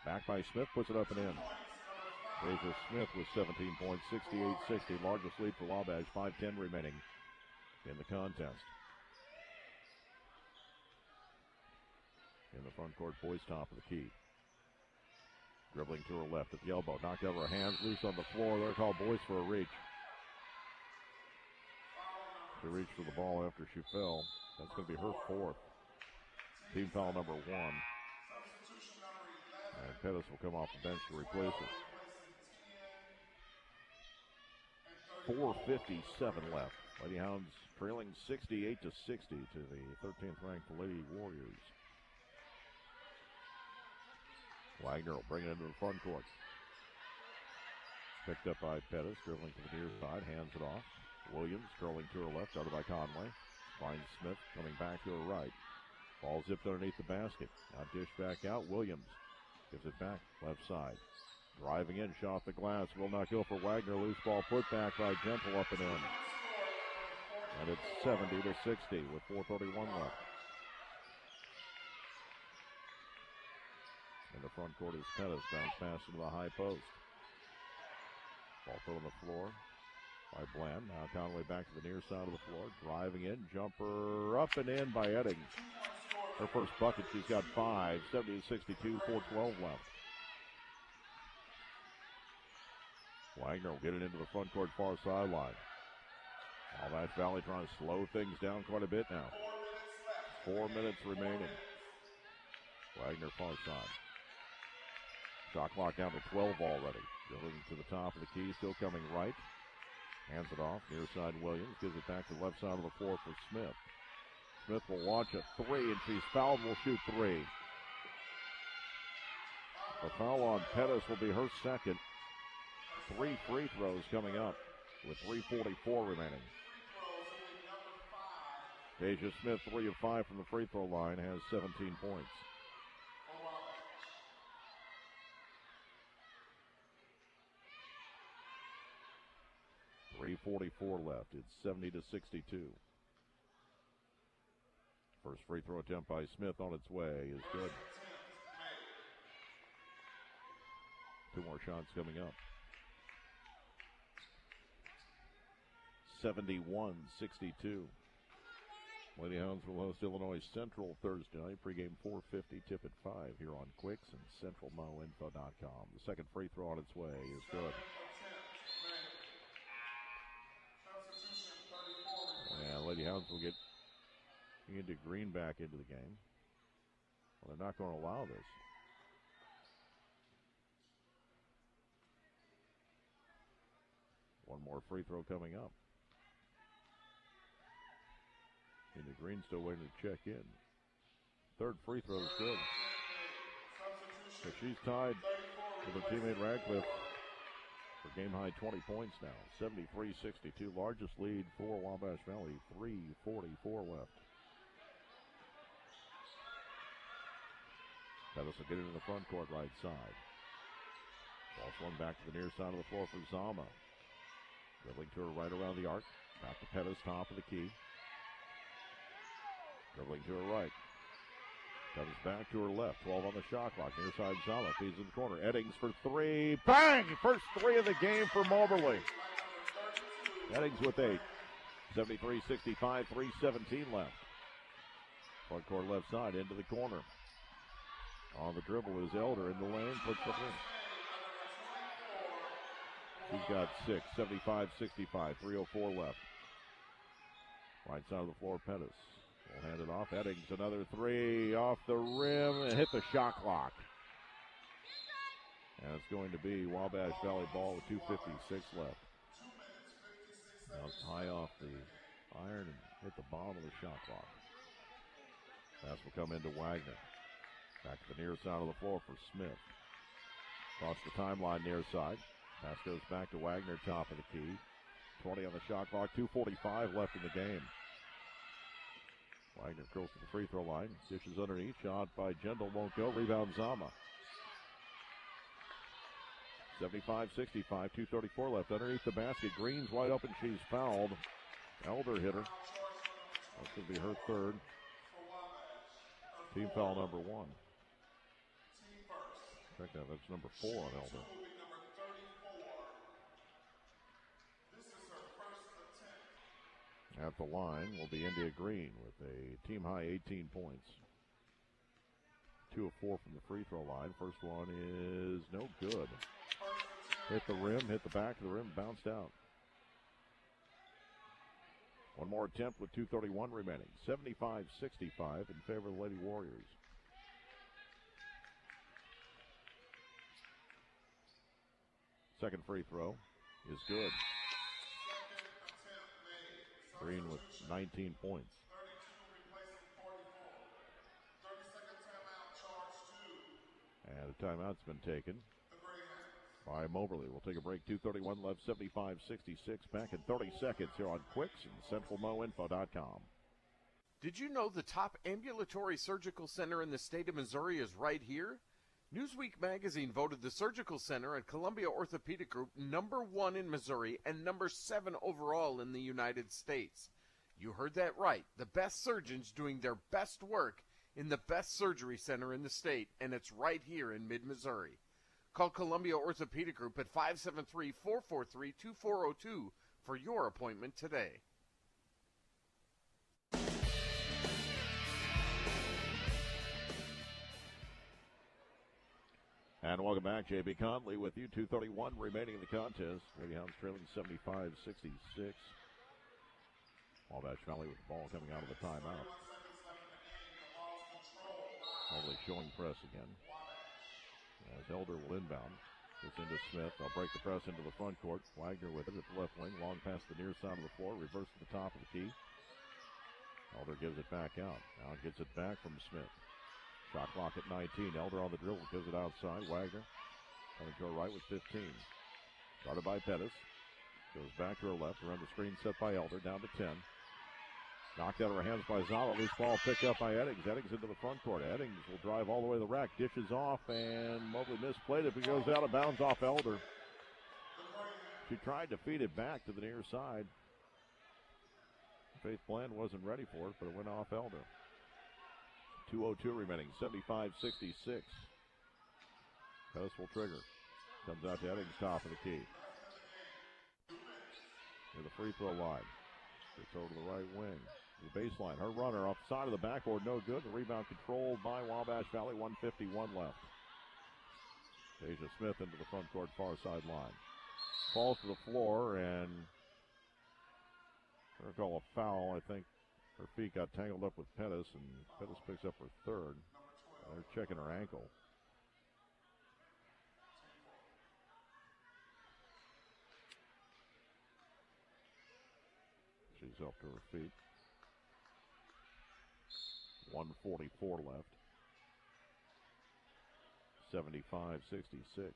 Speaker 2: back by Smith, puts it up and in. Deja Smith with 17 points, 68-60. Largest lead for Wabash, 5:10 remaining in the contest. In the front court, Boyce top of the key. Dribbling to her left at the elbow. Knocked over her hands, loose on the floor. They're called Boyce for a reach. She reached for the ball after she fell. That's going to be her 4th. Team foul number 1. And Pettis will come off the bench to replace it. 4:57 left. Lady Hounds trailing 68-60 to the 13th ranked Lady Warriors. Wagner will bring it into the front court. Picked up by Pettis, dribbling to the near side, hands it off. Williams curling to her left, guarded by Conway. Finds Smith coming back to her right. Ball zipped underneath the basket. Now dish back out. Williams gives it back left side. Driving in, shot the glass. Will not go for Wagner. Loose ball put back by Gentle, up and in. And it's 70-60 with 4:31 left. In the front court is Pettis. Bounce pass into the high post. Ball put on the floor by Bland. Now Conway back to the near side of the floor. Driving in. Jumper up and in by Eddings. Her first bucket. She's got 5. 70-62. 4:12 left. Wagner will get it into the front court far sideline. Wabash Valley trying to slow things down quite a bit now. 4 minutes remaining. Wagner far side. Shot clock down to 12 already. Going to the top of the key, still coming right. Hands it off, near side Williams. Gives it back to the left side of the floor for Smith. Smith will launch a 3, and she's fouled, will shoot 3. The foul on Pettis will be her second. 3 free throws coming up with 3:44 remaining. Deja Smith, 3 of 5 from the free throw line, has 17 points. .344 left. It's 70-62. First free throw attempt by Smith on its way is good. 2 more shots coming up. 71-62. Lady Hounds will host Illinois Central Thursday night. Pregame 4:50, tip at 5 here on Quicks and CentralMoInfo.com. The second free throw on its way is good. And Lady Hounds will get into Green back into the game. Well, they're not going to allow this. One more free throw coming up. Into Green still waiting to check in. Third free throw is good. So she's tied with her teammate Radcliffe for game high 20 points now. 73-62, largest lead for Wabash Valley. 3:44 left. Pettis will get it in the front court right side. Ball swung back to the near side of the floor for Zama. Dribbling to her right around the arc. Back to Pettis, top of the key. Dribbling to her right. Comes back to her left. 12 on the shot clock. Near side Zama feeds in the corner. Eddings for 3. Bang! First 3 of the game for Moberly. Eddings with 8. 73-65. 3:17 left. Front court left side into the corner. On the dribble is Elder in the lane. Puts the 3. She's got 6. 75-65. 3:04 left. Right side of the floor, Pettis. Will hand it off. Eddings, another 3 off the rim and hit the shot clock. And it's going to be Wabash Valley ball with 2:56 left. Now it's high off the iron and hit the bottom of the shot clock. Pass will come into Wagner. Back to the near side of the floor for Smith. Across the timeline near side. Pass goes back to Wagner, top of the key. 20 on the shot clock, 2:45 left in the game. Wagner curls to the free throw line. Dishes underneath. Shot by Gendel won't go. Rebound Zama. 75-65, 2:34 left. Underneath the basket, Green's wide open. She's fouled. Elder hit her. That's going to be her third. Team foul number 1. Check that. That's number 4 on Elder. At the line will be India Green with a team-high 18 points. 2 of 4 from the free throw line. First one is no good. Hit the rim, hit the back of the rim, bounced out. One more attempt with 2:31 remaining. 75-65 in favor of the Lady Warriors. Second free throw is good. Green with 19 points. And a timeout's been taken by Moberly. We'll take a break. 2:31 left, 75-66. Back in 30 seconds here on Quicks and CentralMoInfo.com.
Speaker 3: Did you know the top ambulatory surgical center in the state of Missouri is right here? Newsweek magazine voted the Surgical Center at Columbia Orthopedic Group #1 in Missouri and #7 overall in the United States. You heard that right. The best surgeons doing their best work in the best surgery center in the state, and it's right here in mid-Missouri. Call Columbia Orthopedic Group at 573-443-2402 for your appointment today.
Speaker 2: And welcome back. J.B. Conley with you. 2:31 remaining in the contest. Greyhounds trailing 75-66. Wabash Valley with the ball coming out of the timeout. Mobley showing press again. As Elder will inbound. Gets into Smith. They'll break the press into the front court. Wagner with it at the left wing. Long past the near side of the floor. Reverse to the top of the key. Elder gives it back out. Now it gets it back from Smith. Shot clock at 19. Elder on the dribble. Gives it outside. Wagner coming to her right with 15. Started by Pettis. Goes back to her left. Around the screen set by Elder. Down to 10. Knocked out of her hands by Zala. Loose ball picked up by Eddings. Eddings into the front court. Eddings will drive all the way to the rack. Dishes off, and Mobley misplayed it. It goes out of bounds off Elder. She tried to feed it back to the near side. Faith Bland wasn't ready for it, but it went off Elder. 2:02 remaining. 75-66. Pettis will trigger. Comes out to Eddings, top of the key. Near the free throw line. Gets over to the right wing. The baseline. Her runner off the side of the backboard. No good. The rebound controlled by Wabash Valley. 1:51 left. Deja Smith into the front court far sideline. Falls to the floor and they're going to call a foul. I think her feet got tangled up with Pettis, and Pettis picks up her third. They're checking her ankle. She's up to her feet. 1:44 left. 75-66.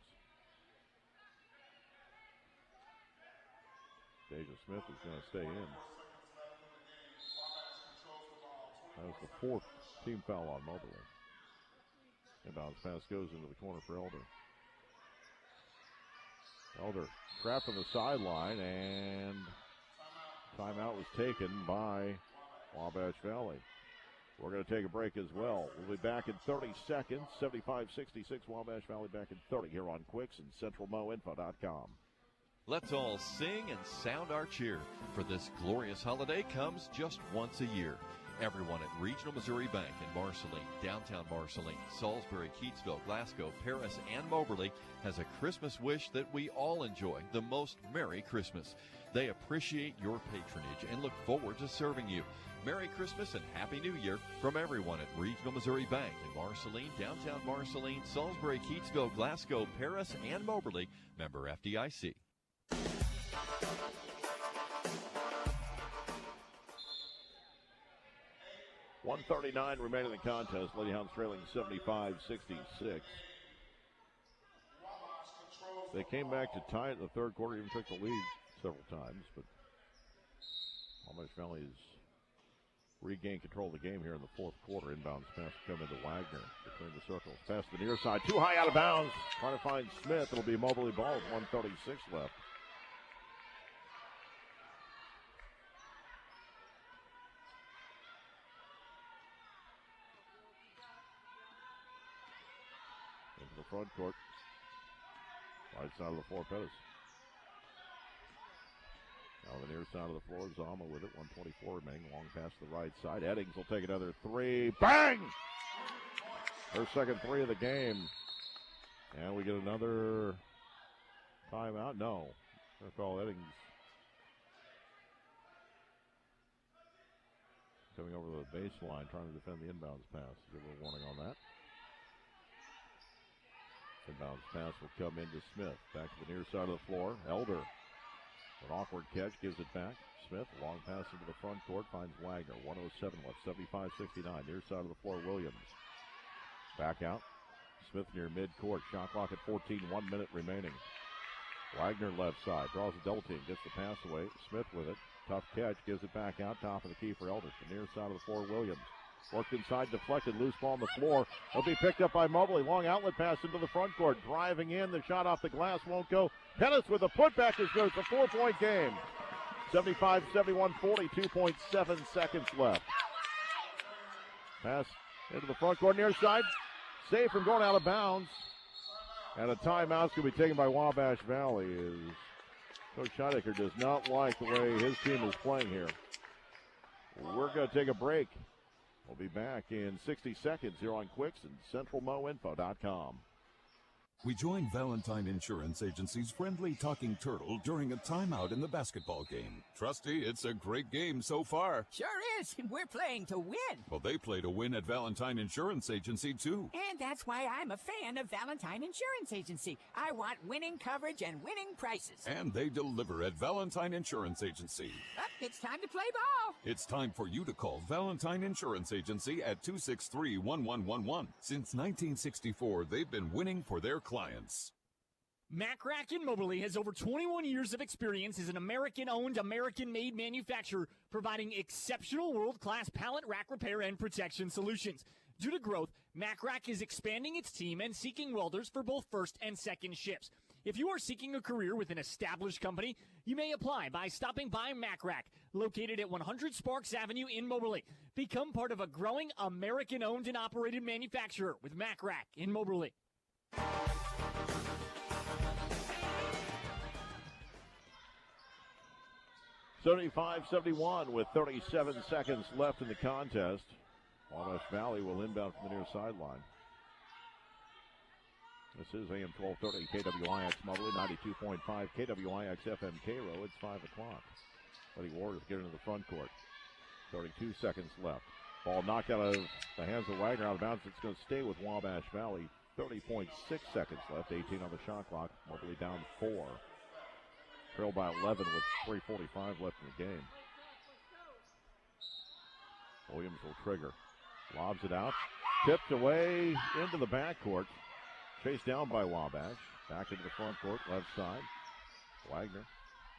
Speaker 2: Deja Smith is going to stay in. That was the fourth team foul on Moberly. Inbounds pass goes into the corner for Elder. Elder trapped on the sideline, and timeout was taken by Wabash Valley. We're going to take a break as well. We'll be back in 30 seconds. 75-66, Wabash Valley back in 30 here on Quicks and CentralMoInfo.com.
Speaker 4: Let's all sing and sound our cheer, for this glorious holiday comes just once a year. Everyone at Regional Missouri Bank in Marceline, downtown Marceline, Salisbury, Keatsville, Glasgow, Paris, and Moberly has a Christmas wish that we all enjoy, the most Merry Christmas. They appreciate your patronage and look forward to serving you. Merry Christmas and Happy New Year from everyone at Regional Missouri Bank in Marceline, downtown Marceline, Salisbury, Keatsville, Glasgow, Paris, and Moberly. Member FDIC.
Speaker 2: $139 remaining in the contest. Lady Hounds trailing 75-66. They came back to tie it in the third quarter, even took the lead several times, but Wabash Valley is regain control of the game here in the fourth quarter. Inbounds pass come into Wagner between the circles. Pass to the near side. Too high out of bounds. Trying to find Smith. It'll be Mobley ball with 1:36 left. Into the front court. Right side of the floor, Pettis. Now the near side of the floor, Zama with it, 1:24 remaining, long pass to the right side. Eddings will take another three. Bang! Her second three of the game. And we get another timeout. No. Going to call Eddings coming over the baseline, trying to defend the inbounds pass. Give a warning on that. Inbounds pass will come into Smith. Back to the near side of the floor. Elder. An awkward catch, gives it back. Smith, long pass into the front court, finds Wagner. 1:07 left, 75-69. Near side of the floor, Williams. Back out. Smith near midcourt. Shot clock at 14, 1 minute remaining. Wagner left side, draws a double team, gets the pass away. Smith with it. Tough catch, gives it back out. Top of the key for Elder. The near side of the floor, Williams. Worked inside, deflected, loose ball on the floor. It'll be picked up by Mobley. Long outlet pass into the front court. Driving in, the shot off the glass won't go. Pettis with a putback is good. It's a 4-point game. 75-71, 42.7 seconds left. Pass into the front court, near side. Safe from going out of bounds. And a timeout's going to be taken by Wabash Valley. Coach Scheidecker does not like the way his team is playing here. We're going to take a break. We'll be back in 60 seconds here on Quicks and CentralMoInfo.com.
Speaker 5: We joined Valentine Insurance Agency's friendly talking turtle during a timeout in the basketball game. Trusty, it's a great game so far.
Speaker 22: Sure is. We're playing to win.
Speaker 5: Well, they play to win at Valentine Insurance Agency, too.
Speaker 22: And that's why I'm a fan of Valentine Insurance Agency. I want winning coverage and winning prices.
Speaker 5: And they deliver at Valentine Insurance Agency.
Speaker 22: It's time to play ball.
Speaker 5: It's time for you to call Valentine Insurance Agency at 263-1111. Since 1964, they've been winning for their clients.
Speaker 11: MACC in Moberly has over 21 years of experience as an American-owned, American-made manufacturer providing exceptional world-class pallet rack repair and protection solutions. Due to growth, MACC is expanding its team and seeking welders for both first and second shifts. If you are seeking a career with an established company, you may apply by stopping by MACC, located at 100 Sparks Avenue in Moberly. Become part of a growing American-owned and operated manufacturer with MACC in Moberly.
Speaker 2: 75-71 with 37 seconds left in the contest. Wabash Valley will inbound from the near sideline. This is AM 1230 KWIX Moberly, 92.5 KWIX FM Cairo. It's 5 o'clock. Buddy Ward is getting to the front court. 32 seconds left. Ball knocked out of the hands of Wagner out of bounds. It's going to stay with Wabash Valley. 30.6 seconds left. 18 on the shot clock. Moberly down 4. Trailed by 11 with 3:45 left in the game. Williams will trigger. Lobs it out. Tipped away into the backcourt. Chased down by Wabash. Back into the front court, left side. Wagner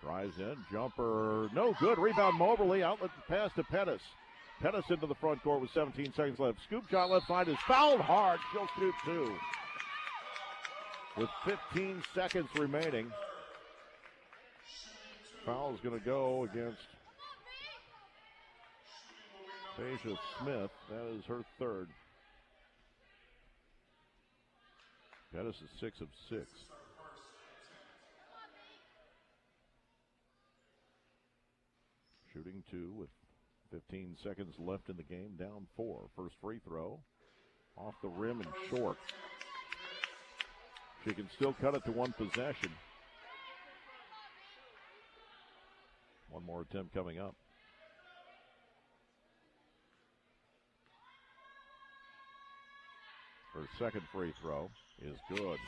Speaker 2: drives in. Jumper, no good. Rebound Moberly. Outlet pass to Pettis. Pettis into the front court with 17 seconds left. Scoop shot left side is fouled hard. She'll shoot two. With 15 seconds remaining. Foul is going to go against Tasia Smith. That is her third. Pettis is 6 of 6. Shooting 2 with 15 seconds left in the game, down 4. First free throw off the rim and short. She can still cut it to one possession. One more attempt coming up. Her second free throw is good.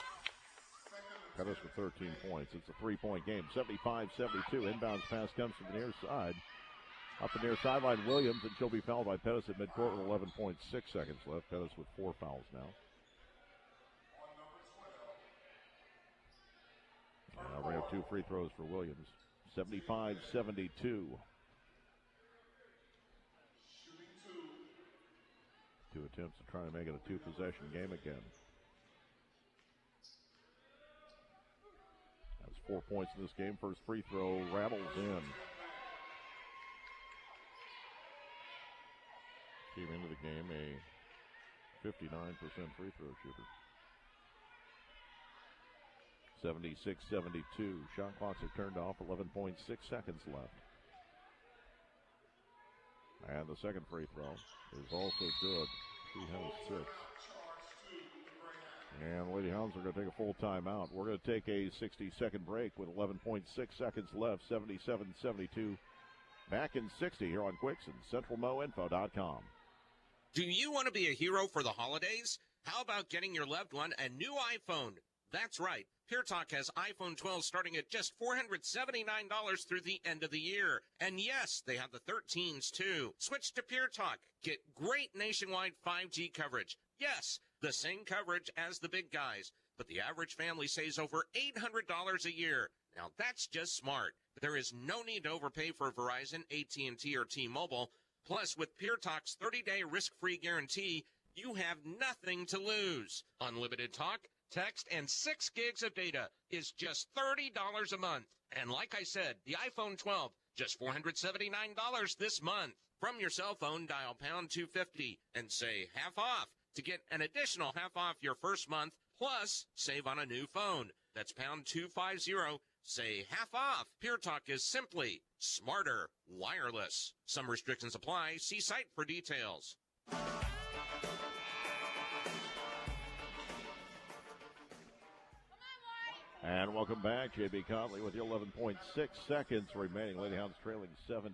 Speaker 2: Pettis with 13 points. It's a 3-point game. 75-72. Inbounds pass comes from the near side. Up the near sideline, Williams, and she'll be fouled by Pettis at midcourt with 11.6 seconds left. Pettis with 4 fouls now. And we have 2 free throws for Williams. 75-72. 2 attempts to try to make it a 2-possession game again. That's 4 points in this game. First free throw rattles in. Came into the game a 59% free throw shooter. 76-72. Shot clocks are turned off. 11.6 seconds left. And the second free throw is also good. She has 6. And the Lady Hounds are going to take a full timeout. We're going to take a 60-second break with 11.6 seconds left. 77-72. Back in 60 here on Quicks and CentralMoInfo.com.
Speaker 9: Do you want to be a hero for the holidays? How about getting your loved one a new iPhone? That's right. Pure Talk has iPhone 12 starting at just $479 through the end of the year. And yes, they have the 13s too. Switch to Pure Talk. Get great nationwide 5G coverage. Yes, the same coverage as the big guys. But the average family saves over $800 a year. Now that's just smart. There is no need to overpay for Verizon, AT&T, or T-Mobile. Plus, with Pure Talk's 30-day risk-free guarantee, you have nothing to lose. Unlimited talk, text, and 6 gigs of data is just $30 a month. And like I said, the iPhone 12, just $479 this month. From your cell phone, dial pound 250 and say half off to get an additional half off your first month, plus save on a new phone. That's pound 250. Say half off. Pure Talk is simply smarter wireless. Some restrictions apply. See site for details.
Speaker 2: And welcome back. J.B. Conley with you. 11.6 seconds remaining. Lady Hounds trailing 77-72.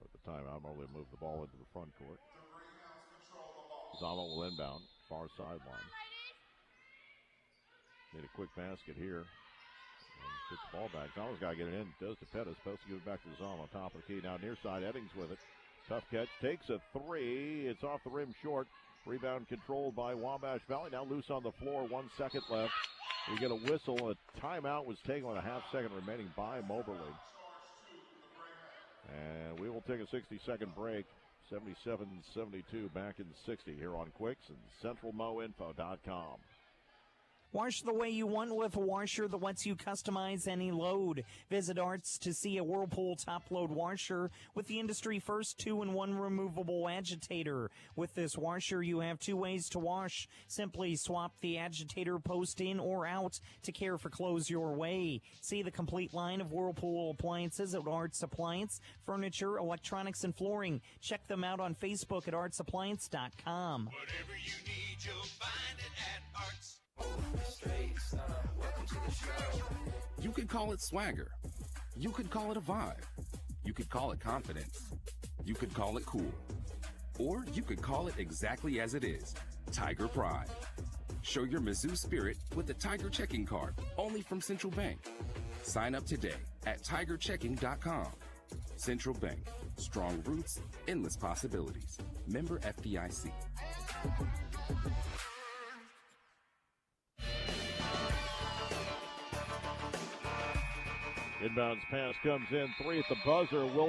Speaker 2: At the timeout, Mobley moved the ball into the front court. Zama will inbound. Far sideline. Need a quick basket here. And gets the ball back. Zama's got to get it in. Does to Pettis. Supposed to give it back to Zama. Top of the key. Now near side. Eddings with it. Tough catch. Takes a 3. It's off the rim short. Rebound controlled by Wabash Valley. Now loose on the floor. 1 second left. We get a whistle. A timeout was taken with a half second remaining by Moberly. And we will take a 60-second break. 77-72 back in 60 here on Quicks and CentralMoInfo.com.
Speaker 7: Wash the way you want with a washer that lets you customize any load. Visit Arts to see a Whirlpool top-load washer with the industry first 2-in-1 removable agitator. With this washer, you have 2 ways to wash. Simply swap the agitator post in or out to care for clothes your way. See the complete line of Whirlpool appliances at Arts Appliance, Furniture, Electronics, and Flooring. Check them out on Facebook at artsappliance.com.
Speaker 6: Whatever you need, you'll find it at Arts.
Speaker 10: You could call it swagger. You could call it a vibe. You could call it confidence. You could call it cool. Or you could call it exactly as it is, Tiger Pride. Show your Mizzou spirit with the Tiger Checking Card, only from Central Bank. Sign up today at tigerchecking.com. Central Bank. Strong roots, endless possibilities. Member FDIC.
Speaker 2: Inbounds pass comes in. 3 at the buzzer. Will